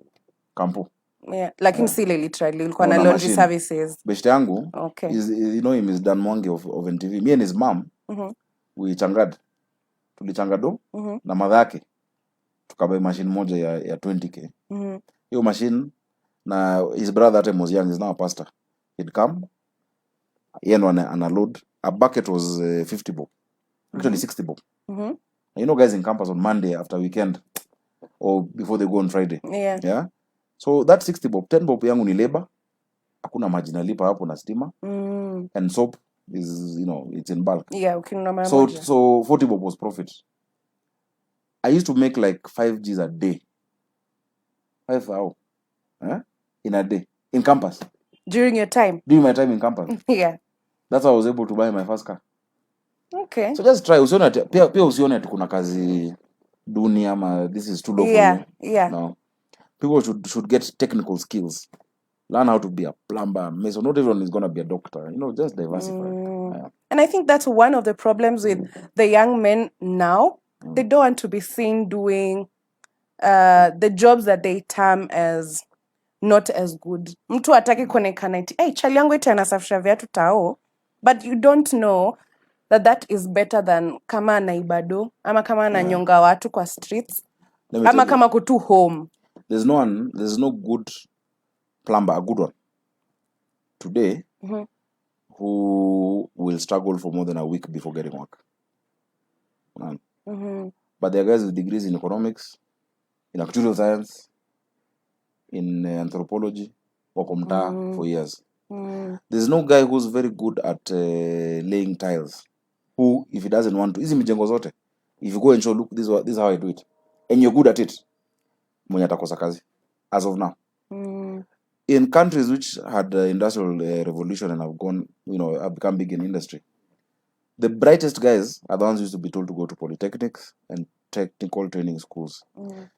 Kampo. Yeah, lakini si literally ulikuwa No, na na laundry machine. services. Beshte yangu Okay. is, you know him, is Dan Mwangi of NTV. Me and his mom, we changad. Tulichangado na madha yake tukabai machine moja ya 20k. Hiyo machine na his brother at was young, is now a pastor. He'd come, yeye ndo ana load. A bucket was 50 bob. Actually 60 bob. You know guys in campus on Monday after weekend or before they go on Friday. Yeah. So that 60 bob, 10 bob yangu ni labor. Hakuna maji nalipa hapo na stima. And soap is, you know, it's in bulk. Yeah, ukinunua mara So moja. so 40 bob was profit. I used to make like 5 G's a day. 5 hours. In a day. In campus. During your time? During my time in campus. Yeah. That's how I was able to buy my first car. Okay. So just try. Usione pia usione ati kuna kazi duni ama this is too low for you. Yeah. No. People should get technical skills. Learn how to be a plumber, mason. Not everyone is going to be a doctor. You know, just diversify. Yeah. And I think that's one of the problems with the young men now. They don't want to be seen doing the jobs that they term as not as good. Mtu hataki kuonekana eti, hey, chali yangu eti anasafisha viatu tao. But you don't know that is better than kama anaibado ama kama ananyonga watu kwa streets ama kama kutu home. There's no good plumber, a good one today who will struggle for more than a week before getting work. But there are guys with degrees in economics, in actuarial science, in anthropology, wako mtaa for years. There's no guy who's very good at laying tiles, who, if he doesn't want to, hizi mijengo zote, if you go and show, look, this is how I do it, and you're good at it, mwenye atakosa kazi, as of now. In countries which had the industrial revolution and have gone, you know, have become big in industry, the brightest guys are the ones who used to be told to go to polytechnics and technical training schools.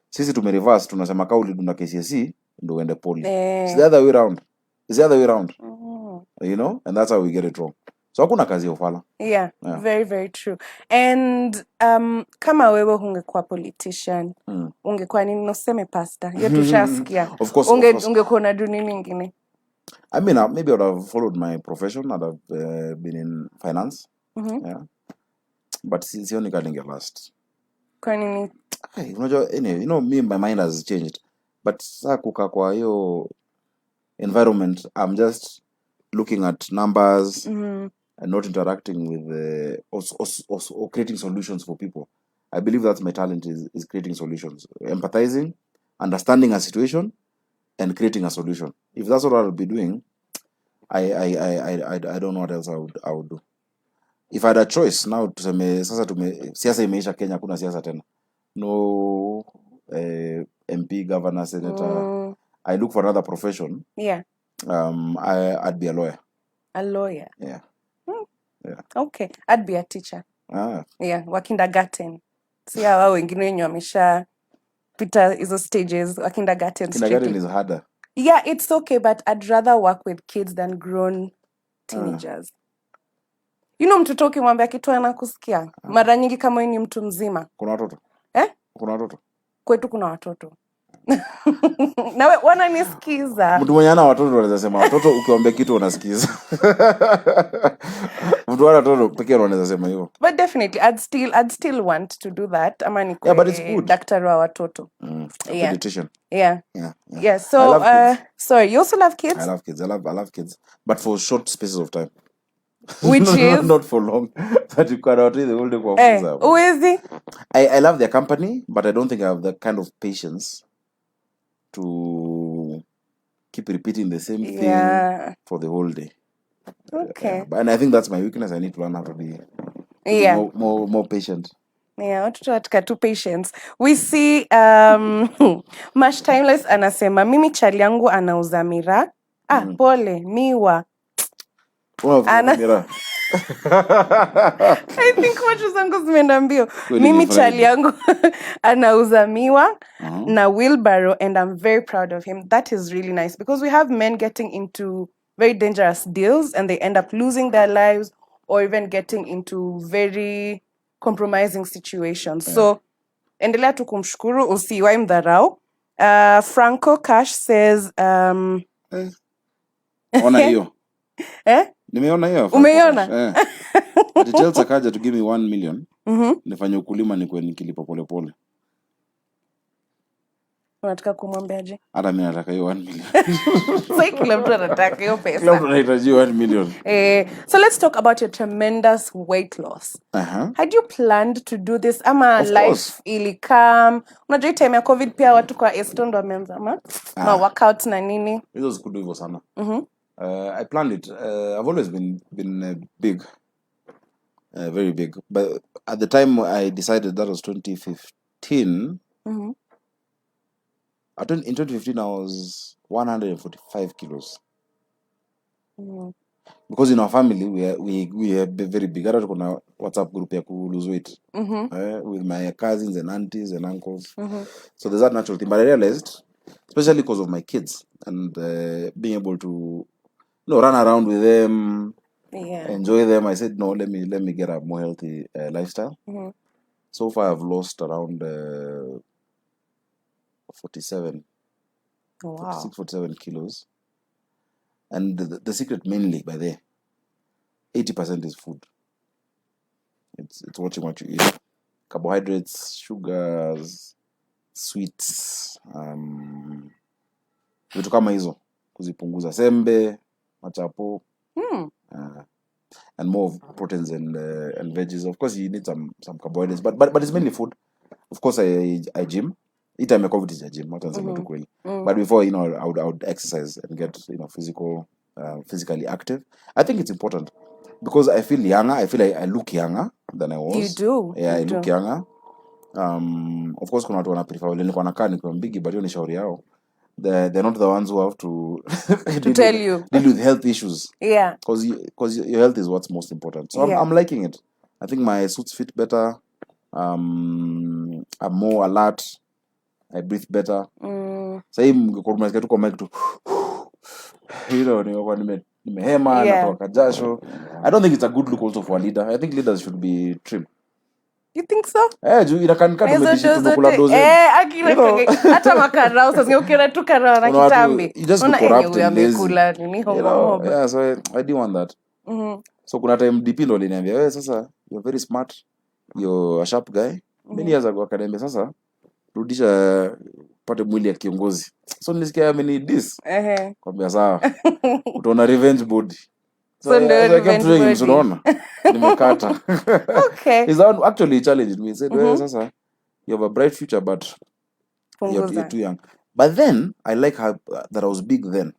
Sisi tumereverse, tunasema kaa ulidunda KCSE ndo uende poly. It's the other way around. You know, and that's how we get it wrong. So hakuna kazi ya ufala. Yeah, very, very true. And kama wewe ungekuwa politician, ungekuwa nini? Useme pastor. Hiyo tushasikia. Of course. Ungekuwa unadu nini ingine? I mean, maybe I would have followed my profession. I'd have been in finance. Yeah. But sioni kama ningelast. Kwa nini? Unajua, anyway, you know, me, my mind has changed. But saa kukaa kwa hiyo environment, I'm just looking at numbers and not interacting with or creating solutions for people. I believe that's my talent is creating solutions, empathizing, understanding a situation, and creating a solution. If that's what I'll be doing, I don't know what else I would do. If I had a choice now, tuseme sasa siasa imeisha Kenya, kuna siasa tena. No MP, governor, senator. I look for another profession. Yeah. I'd be a lawyer. A lawyer? Yeah. Yeah. Okay. I'd be a teacher. Yeah, wa kindergarten. Si hawa wengine wenye wamesha pita hizo stages wa kindergarten. Kindergarten is harder. Yeah, it's okay, but I'd rather work with kids than grown teenagers. You know, mtoto ukimwambia kitu anakusikia. Mara nyingi kama wewe ni mtu mzima. Kuna watoto? Kuna watoto? Kwetu kuna watoto. Na wewe wananisikiza. Mtu mwenye ana watoto anaweza sema watoto ukiwaambia kitu unasikiza. Mtu ana watoto pekee anaweza sema hivyo. But definitely I'd still want to do that. Ama ni yeah, but it's good. Daktari wa watoto. Pediatrician. Yeah. So sorry, you also love kids? I love kids. I love kids. But for short spaces of time. Which is not for long. That you cannot read the whole day for kids. Who is he? I love their company, but I don't think I have the kind of patience to keep repeating the same thing for the whole day. Okay. And I think that's my weakness. I need to learn how to be more patient. Yeah, watu katika tu patience. We see Mash Timeless anasema mimi chali yangu anauza miraa. Pole, miwa. Miraa. I think watu zangu zimeenda mbio. Mimi chali yangu anauza miwa na wheelbarrow, and I'm very proud of him. That is really nice because we have men getting into very dangerous deals and they end up losing their lives or even getting into very compromising situations. So endelea tu kumshukuru, usiwahi mdharau. Franco Cash says Ona hiyo. Nimeona hiyo. Umeiona? Tell Sakaja to give me 1 million. Nifanye ukulima nikuwe nikilipa pole pole. Unataka kumwambiaje? Hata mimi nataka hiyo 1 million. Sasa kila mtu anataka hiyo pesa. Kila mtu anahitaji 1 million. So let's talk about your tremendous weight loss. Had you planned to do this? Ama Of life course. ilikam. Unajua hii time ya COVID pia watu kwa Esto ndo wameanza ma workout na nini. Hizo zikudu hivyo sana. I planned it. I've always been big. Very big. But at the time I decided, that was 2015. In 2015 I was 145 kilos. Because in our family we are very big. Hata tuko na WhatsApp group ya ku lose weight. With my cousins and aunties and uncles. So there's that natural thing. But I realized, especially because of my kids and being able to run around with them, enjoy them, I said no, let me get a more healthy lifestyle. So far I've lost around 47 kilos. And the secret mainly by there, 80% is food. It's watching what you eat. Carbohydrates, sugars, sweets, vitu kama hizo kuzipunguza, sembe, machapo, and more of proteins and veggies. Of course you need some carbohydrates, but it's mainly food. Of course I gym. Each time I COVID is a gym, not tu kweli. But before, I would exercise and get physically active. I think it's important because I feel younger. I feel like I look younger than I was. You do. Yeah, I look younger. Of course kuna watu wana prefer wale nilikuwa nakaa nikiwa mbigi, but hiyo ni shauri yao. They're not the ones who have to tell you deal with health issues. Yeah. Because your health is what's most important. So I'm liking it. I think my suits fit better. I'm more alert. I breathe better. Sasa hii mkikorumasikia tu kwa mic tu nimehema natoka jasho. I don't think it's a good look also for a leader. I think leaders should be trim. You think so? Juu inakaa tumedishi tumekula dozi. Hata makarao sasa ukiona tu karao na kitambi. You just look corrupt and lazy. Yeah, so I didn't want that. So kuna time DP ndo aliniambia, wewe sasa you're very smart. You're a sharp guy. Many years ago akaniambia sasa rudisha pate mwili ya kiongozi. So nilisikia this. Kwambia sawa. Utaona revenge body. So unaona nimekata. Okay. He's actually challenged me. He said, well, sasa you have a bright future, but you're too young. But then I like how that I was big then.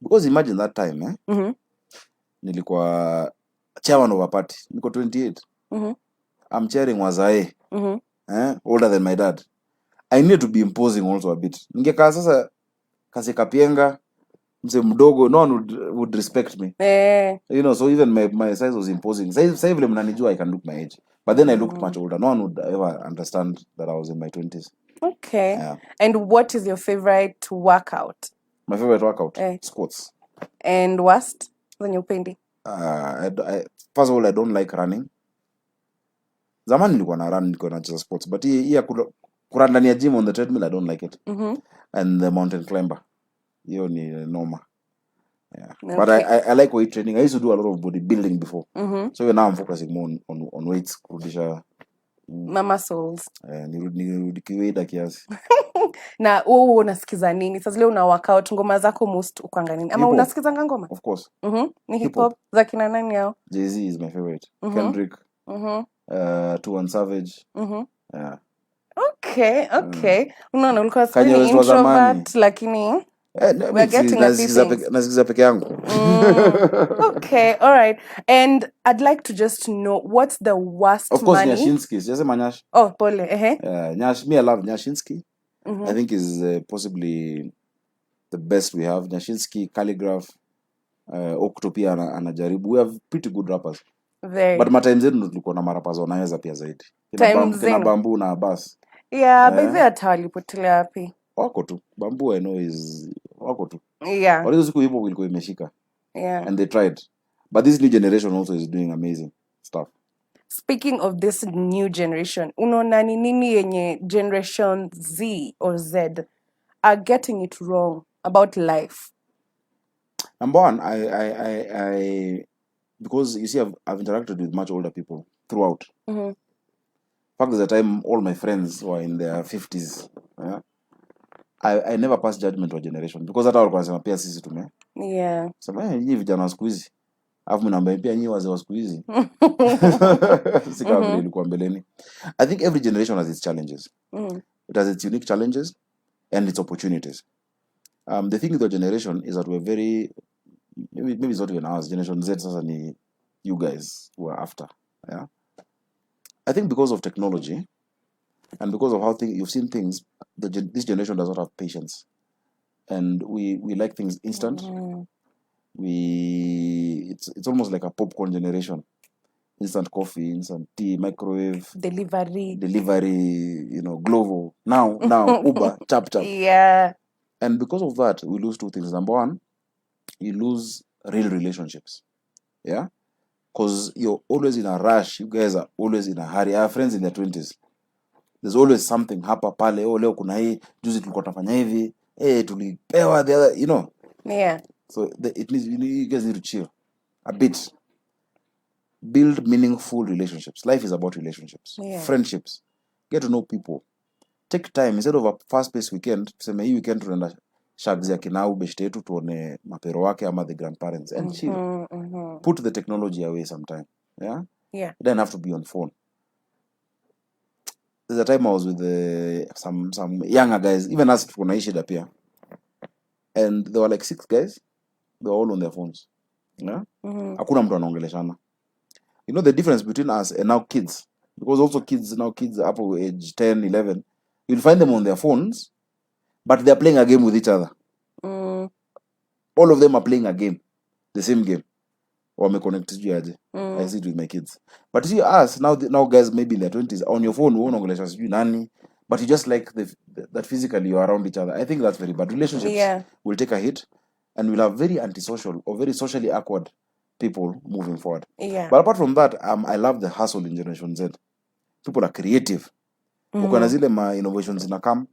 Because imagine that time, nilikuwa chairman of a party. Niko 28. I'm chairing wazae. Older than my dad. I need to be imposing also a bit. Ningekaa sasa kasi kapienga mse mdogo, no one would respect me. So even my size was imposing. Sasa vile mnanijua I can look my age. But then I looked much older. No one would ever understand that I was in my 20s. Okay. Yeah. And what is your favorite workout? My favorite workout? Squats. And worst? Zenye upendi? First of all, I don't like running. Zamani nilikuwa na run, nilikuwa nacheza sports. But hii kurun ndani ya gym on the treadmill, I don't like it. And the mountain climber. Hiyo ni noma. Yeah. Okay. But I like weight training. I used to do a lot of bodybuilding before. So now I'm focusing more on weights, kurudisha muscles. Nirudi kiweda kiasi. Na wewe unasikiza nini? Sasa leo una workout, ngoma zako most ukanga nini? Ama unasikiza ngoma? Of course. Ni hip hop za kina nani hao? Jay-Z is my favorite. Kendrick. 2 Savage. Yeah. Okay. Unaona ulikuwa sasa introvert lakini nasikiza peke yangu. Okay, all right. And I'd like to just know what's the worst money. Of course, Nyashinsky. Sijasema Nyash. Oh, pole. Nyash, me I love Nyashinsky. I think is possibly the best we have. Nyashinsky, Calligraph, Octopia anajaribu. We have pretty good rappers. Very. But matimes zetu tulikuwa na marapazo wanaweza pia zaidi. Kina Bamboo na Abbas. Yeah, by the hata walipotelea wapi? Wako tu. Bamboo I know is wako tu. Yeah. Walizo siku hip hop ilikuwa imeshika. Yeah. And they tried. But this new generation also is doing amazing stuff. speaking of this new generation, unaona ni nini yenye generation Z or Z are getting it wrong about life? Number one, I because you see, I've interacted with much older people throughout. Mm-hmm. In fact, there's a time all my friends were in their 50s. Yeah? I never passed judgment to a generation because hata walikuwa wanasema pia sisi tume. Yeah. Sema nyinyi vijana wa siku hizi. Alafu mnaambia pia nyinyi wazee wa siku hizi. Si kama vile ilikuwa mbeleni. I think every generation has its challenges. It has its unique challenges and its opportunities. The thing with the generation is that we're very, maybe it's not even ours, Generation Z sasa ni you guys who are after. Yeah. I think because of technology and because of how you've seen things, this generation does not have patience. And we like things instant. It's almost like a popcorn generation. Instant coffee, instant tea, microwave, Delivery, Glovo, now, Uber, chap. Yeah. And because of that, we lose two things. Number one, you lose real relationships. Yeah? Because you're always in a rush. You guys are always in a hurry. I have friends in their 20s. There's always something hapa pale. Oh, leo kuna hii, juzi tulikuwa tunafanya hivi. Tulipewa the other, Yeah. So it means you guys need to chill a bit. Build meaningful relationships. Life is about relationships. Yeah. Friendships. Get to know people. Take time. Instead of a fast-paced weekend, tuseme hii weekend tunaenda shags ya kinau beshte yetu tuone mapero wake ama the grandparents and chill. Put the technology away sometime. Yeah? Yeah. You don't have to be on phone. There's a time I was with some younger guys, even us tunaishi da pia. And there were like 6 guys. They were all on their phones. Yeah? Hakuna mtu anaongeleshana. You know the difference between us and now kids? Because also kids up to age 10, 11, you'll find them on their phones, but they're playing a game with each other. All of them are playing a game, the same game. Wameconnect sijui aje. I see it with my kids. But you see us, now guys maybe in their 20s, on your phone, unaongelesha sijui nani, but you just like that physically you're around each other. I think that's very bad. Relationships will take a hit, and we'll have very antisocial or very socially awkward people moving forward. Yeah. But apart from that, I love the hustle in Generation Z. People are creative. Uko na zile ma innovations in a come,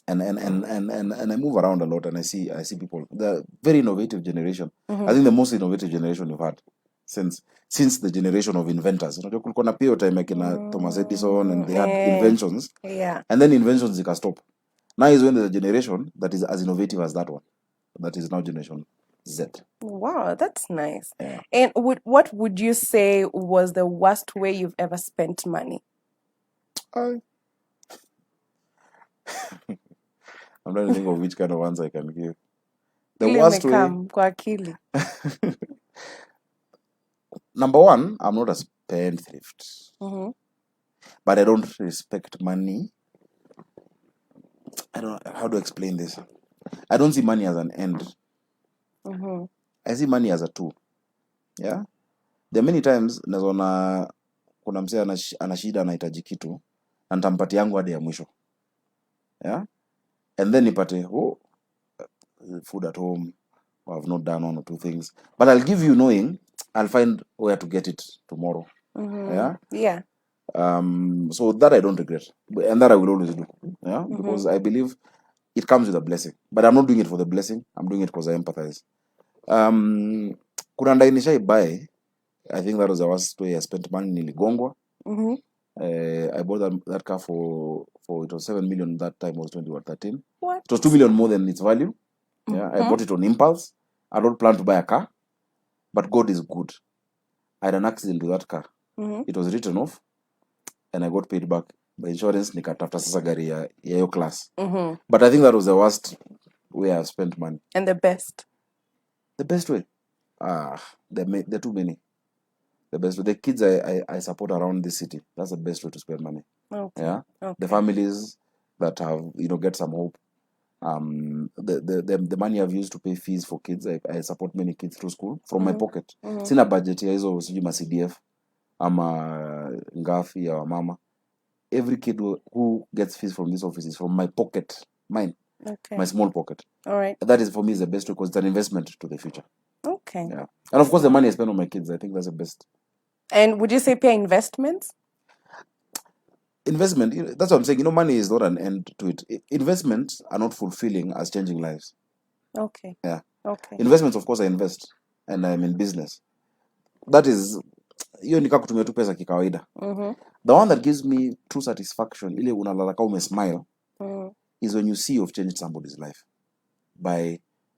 and I move around a lot and I see people. The very innovative generation. I think the most innovative generation we've had since the generation of inventors. Unajua kulikuwa na pio time akina Thomas Edison and they had inventions. Yeah. And then inventions zika stop. Now is when there's a generation that is as innovative as that one. That is now Generation Z. Wow, that's nice. Yeah. And what would you say was the worst way you've ever spent money? I'm trying to think of which kind of answer I can give. The worst way. Kwa akili. Number one, I'm not a spendthrift. But I don't respect money. I don't know how to explain this. I don't see money as an end. I see money as a tool. Yeah? There are many times naona kuna msee ana shida anahitaji kitu na nitampatia yangu hadi ya mwisho. Yeah? And then nipate food at home, or I've not done one or two things. But I'll give you knowing I'll find where to get it tomorrow. Yeah? Yeah. So that I don't regret. And that I will always do. Yeah? Because I believe it comes with a blessing. But I'm not doing it for the blessing. I'm doing it because I empathize. Kuna ndai nishai buy. I think that was the worst way I spent money. Niligongwa. I bought that car for it was 7 million that time. Was 2013. What? It was 2 million more than its value. Yeah, I bought it on impulse. I don't plan to buy a car, but God is good. I had an accident with that car. It was written off, and I got paid back by insurance. Nikatafuta sasa gari ya hiyo class. But I think that was the worst way I've spent money. And the best? The best way? There are too many. The best way. The kids I support around this city. That's the best way to spend money. Okay. Yeah. Okay. The families that have get some hope. The money I've used to pay fees for kids, I support many kids through school from my pocket. Sina budget ya hizo sijui ma CDF ama ngafi ya mama. Every kid who gets fees from this office is from my pocket, mine. Okay. My small pocket. All right. That is for me is the best because it's an investment to the future. Okay. Yeah. And of course the money I spend on my kids, I think that's the best. And would you say pay investments? Investment, that's what I'm saying. Money is not an end to it. Investments are not fulfilling as changing lives. Okay. Yeah. Okay. Investments, of course, I invest, and I'm in business. That is, hiyo nika kutumia tu pesa kikawaida. The one that gives me true satisfaction, ile unalala kama umesmile, is when you see you've changed somebody's life.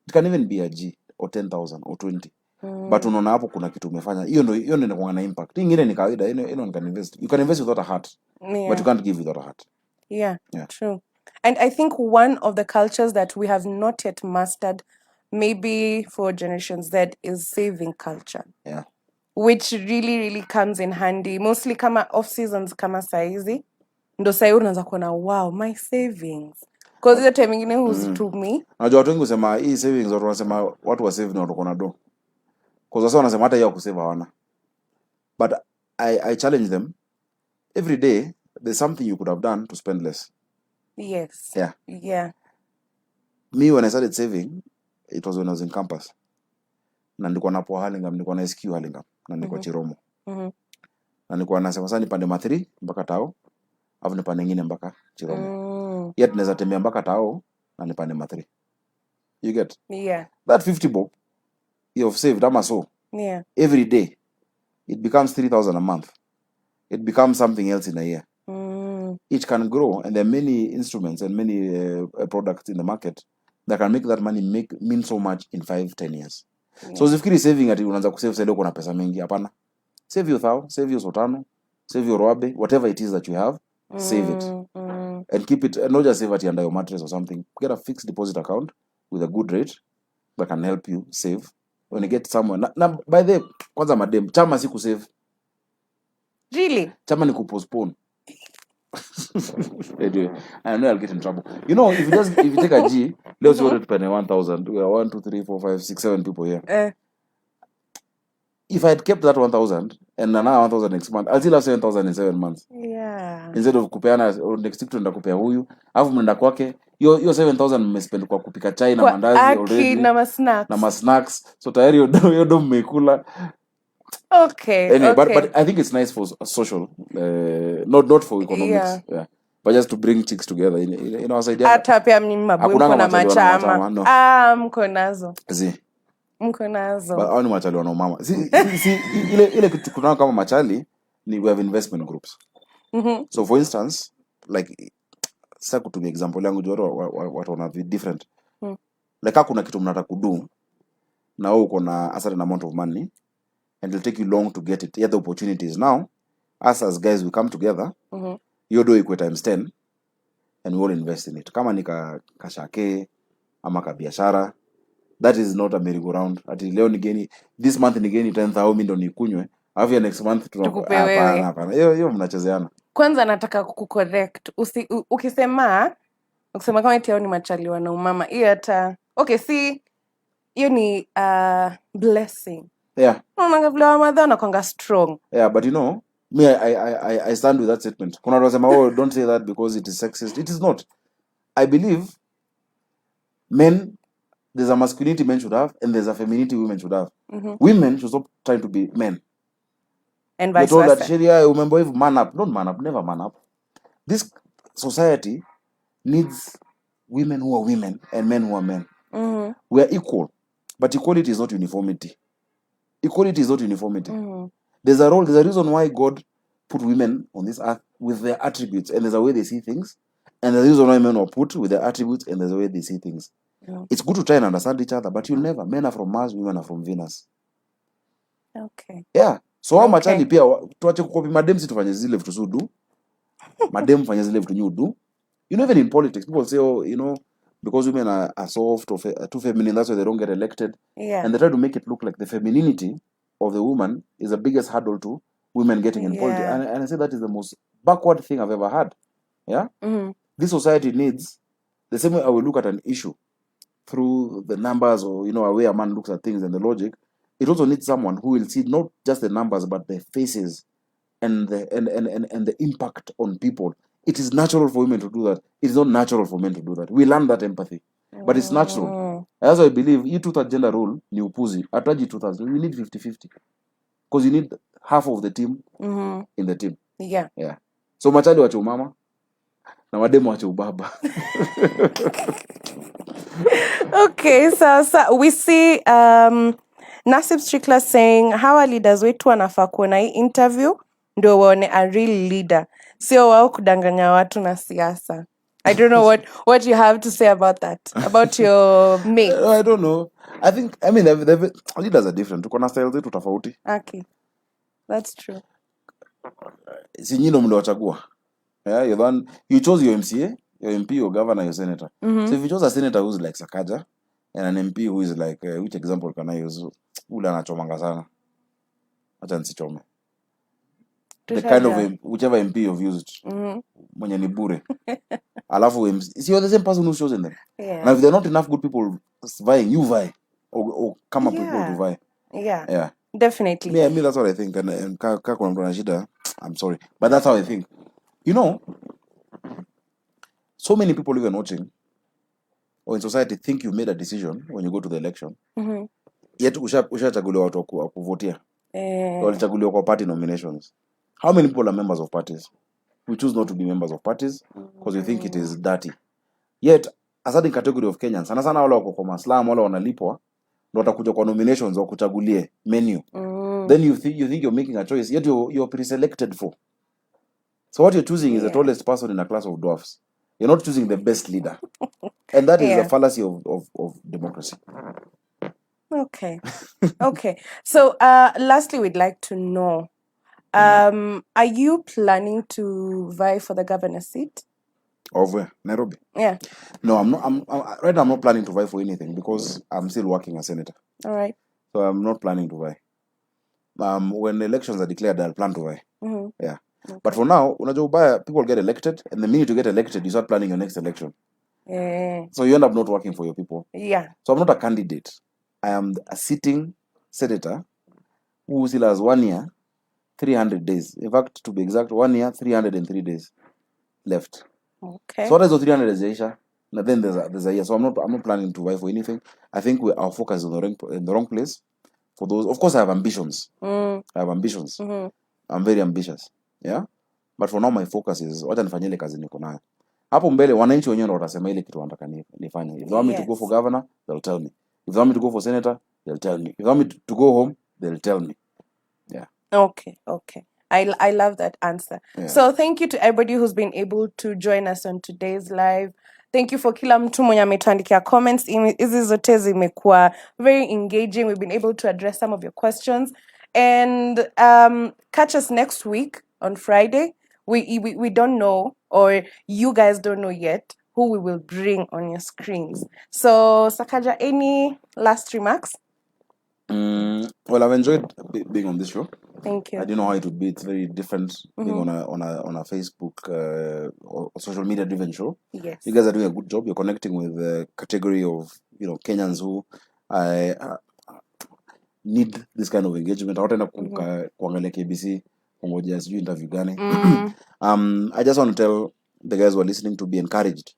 It can even be a G or 10,000 or 20. But unaona hapo kuna kitu umefanya. Hiyo ndio inakuwa na impact. Ingine ni kawaida, you can invest. You can invest without a heart. Yeah. But you can't give without a heart. Yeah, true. And I think one of the cultures that we have not yet mastered, maybe for Generation Z, is saving culture. Yeah. Which really, really comes in handy. Mostly kama off seasons kama saizi. Ndo sai unaanza kuona, wow, my savings. Because hiyo time ingine huzitumi. Najua watu wengi husema hii savings, watu wanasema watu wa save na watu kona do. Because sasa wanasema hata hiyo kusave hawana. But I challenge them. Every day there's something you could have done to spend less. Yes. Yeah. Yeah. Me, when I started saving, it was when I was in campus. Na nilikuwa napo Hurlingham, nilikuwa na SQ Hurlingham, na nilikuwa Chiromo. Na nilikuwa nasema sasa nipande ma3 mpaka Tao, afu nipande nyingine mpaka Chiromo. Yet naweza tembea mpaka Tao na nipande ma3. You get? Yeah. That 50 bob you've saved ama so. Yeah. Every day it becomes 3,000 a month. It becomes something else in a year. It can grow, and there are many instruments and many products in the market that can make that money mean so much in 5-10 years. Yeah. So usifikiri saving ati unaanza kusave sasa kuna pesa mingi, hapana. Save your 1,000, save your sotano, save your roabe, whatever it is that you have, save it. And keep it, not just save it under your mattress or something. Get a fixed deposit account with a good rate that can help you save. When you get somewhere, by the kwanza madem, chama si kusave. Really? Chama ni kupostpone. Anyway, I know I'll get in trouble. If you take a G, let's go to 1,000. We are 1, 2, 3, 4, 5, 6, 7 people here. If I had kept that 1,000 and another 1,000 next month, I'll still have 7,000 in 7 months. Yeah. Instead of kupeana next week tunaenda kupea huyu, alafu mnaenda kwake, hiyo 7,000 mmespend kwa kupika chai na mandazi already na ma snacks. So tayari hiyo do mmekula. Okay. Anyway, okay. But I think it's nice for social, not for economics. Yeah. But just to bring chicks together inawasaidia. Hata pia mko na machama. No. Mko nazo. Mko nazo. But hao ni machali wana mama. Ile kitu kuna kama machali ni we have investment groups. So for instance, like sasa kutumia example yangu joro watu wana different. Like kuna kitu mnataka kudu na wewe uko na a certain amount of money and it'll take you long to get it. The opportunity is now, us as guys we come together, you do equal times 10 and we all invest in it. Kama ni kashake ama ka biashara, that is not a merry-go-round. Ati leo nigeni, this month nigeni 10,000 mimi ndo nikunywe, after next month tukupe wewe. Hapana. Hiyo mnachezeana. Kwanza nataka kucorrect. Ukisema kama eti hao ni machali wana umama, hiyo hata okay, see hiyo ni blessing. Yeah. Strong. Yeah, but me, I stand with that statement. Kuna watu wasema, don't say that because it is sexist. It is not. I believe men, there's a masculinity men should have and there's a femininity women should have. Women should stop trying to be men. And vice versa. That Sharia, remember, if man up, don't man up, never man up. This society needs women who are women and men who are men. We are equal, but equality is not uniformity. Equality is not uniformity. There's a reason why God put women on this earth with their attributes, and there's a way they see things. And there's a reason why men are put with their attributes, and there's a way they see things. It's good to try and understand each other, but you'll never. Men are from Mars, women are from Venus. Okay. Yeah. So how much pia tuache kukopi madem si tufanye zile vitu sudu. Madem fanye zile vitu nyudu. Even in politics, people say, because women are soft or too feminine, that's why they don't get elected. Yeah. And they try to make it look like the femininity of the woman is the biggest hurdle to women getting in politics. And I say that is the most backward thing I've ever had. Yeah? This society needs, the same way I will look at an issue through the numbers or, a way a man looks at things and the logic, it also needs someone who will see not just the numbers, but the faces and the impact on people. It is natural for women to do that. It is not natural for men to do that. We learn that empathy. But it's natural. As I believe, you two-third gender role, ni upuzi. Ataji 2,000. You need 50-50. Because you need half of the team in the team. Yeah. Yeah. So machali wache umama na wademu wache ubaba. Okay, so we see Nasib Strickler saying hawa leaders wetu wanafaa kuona hii interview ndio waone a real leader, sio wao kudanganya watu na siasa. I don't know what you have to say about that, about your mate. I don't know. I mean, the leaders are different. Tuko na style zetu tofauti. Okay, that's true. Si nyinyi mliwachagua. Yeah, you chose your MCA, your MP, your governor, your senator. So if you chose a senator who's like Sakaja and an MP who is like, which example can I use? Ule anachomanga sana. Acha nisichome. The kind of whichever MP you've used. Mwenye ni bure. Alafu MC. See, you're the same person who's chosen them. Yeah. Now if there are not enough good people vying, you vie. Or come up with people to vie. Yeah. Yeah. Definitely. Yeah, I mean, that's what I think. And I'm sorry. But that's how I think. You know, so many people even watching or in society think you made a decision when you go to the election. Yet ushachaguliwa watu wa kuvotia. Walichaguliwa kwa party nominations. How many people are members of parties? We choose not to be members of parties because we think it is dirty. Yet a certain category of Kenyans, sana wale wako kwa maslam, wale wanalipwa, ndio watakuja kwa nominations wa kuchagulie menu. Then you think you're making a choice, yet you're pre-selected for. So what you're choosing is the tallest person in a class of dwarfs. You're not choosing the best leader. And that is the fallacy of democracy. Okay. Okay. So lastly, we'd like to know, are you planning to vie for the governor's seat? Of where? Nairobi? Yeah. No, I'm not. Right now, I'm not planning to vie for anything because I'm still working as senator. All right. So I'm not planning to vie. When the elections are declared, I'll plan to vie. Yeah. Okay. But for now, people get elected, and the minute you get elected, you start planning your next election. So you end up not working for your people. Yeah. So I'm not a candidate. I am a sitting senator who still has 1 year, 300 days. In fact, to be exact, 1 year, 303 days left. Okay. So what is the 300 days, Aisha? And then there's a year. So I'm not planning to vie for anything. I think our focus is in the wrong place. For those, of course, I have ambitions. I have ambitions. I'm very ambitious. Yeah. But for now, my focus is wacha nifanye ile kazi niko nayo. Hapo mbele wananchi wenyewe ndio watasema ile kitu wanataka nifanye. If they want me to go for governor, they'll tell me. If they want me to go for senator, they'll tell me. If they want me to go home, they'll tell me. Yeah. Okay. I love that answer. Yeah. So thank you to everybody who's been able to join us on today's live. Thank you for kila mtu mwenye ametuandikia comments. Hizi zote zimekuwa very engaging. We've been able to address some of your questions. And catch us next week on Friday. We don't know, or you guys don't know yet, who we will bring on your screens. So Sakaja, any last remarks? Well, I've enjoyed being on this show. Thank you. I didn't know how it would be. It's very different being on a Facebook or social media driven show. Yes. You guys are doing a good job. You're connecting with the category of Kenyans who need this kind of engagement. Hawataenda kuangalia KBC kungoja sijui interview gani. I just want to tell the guys who are listening to be encouraged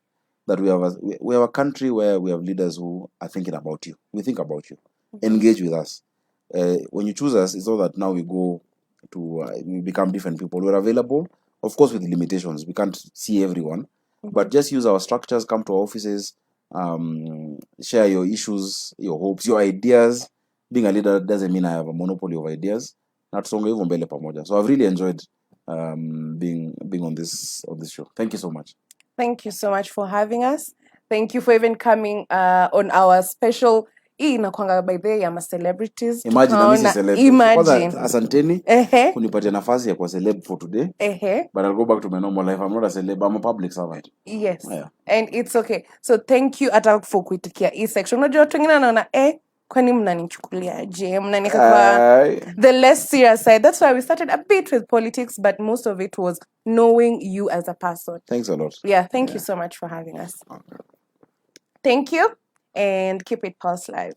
that we have a country where we have leaders who are thinking about you. We think about you. Engage with us. When you choose us, it's not that now we go to we become different people. We're available, of course, with limitations. We can't see everyone, but just use our structures. Come to our offices, share your issues, your hopes, your ideas. Being a leader doesn't mean I have a monopoly of ideas. So I've really enjoyed being on this show. Thank you so much. Thank you so much for having us. Thank you for even coming on our special inakwanga by the way, I'm a celebrities. Imagine. Asanteni. Kunipatia nafasi ya kwa celeb for today. But I'll go back to my normal life. I'm not a celeb. I'm a public servant. Yes. Yeah. And it's okay. So thank you ata for kuitikia hii section. Unajua watu wengine wanaona kwani mnanichukulia aje? Mnanika kwa the less serious side. That's why we started a bit with politics, but most of it was knowing you as a person. Thanks a lot. Yeah, thank you so much for having us. Okay. Thank you. And keep it Pulse Live.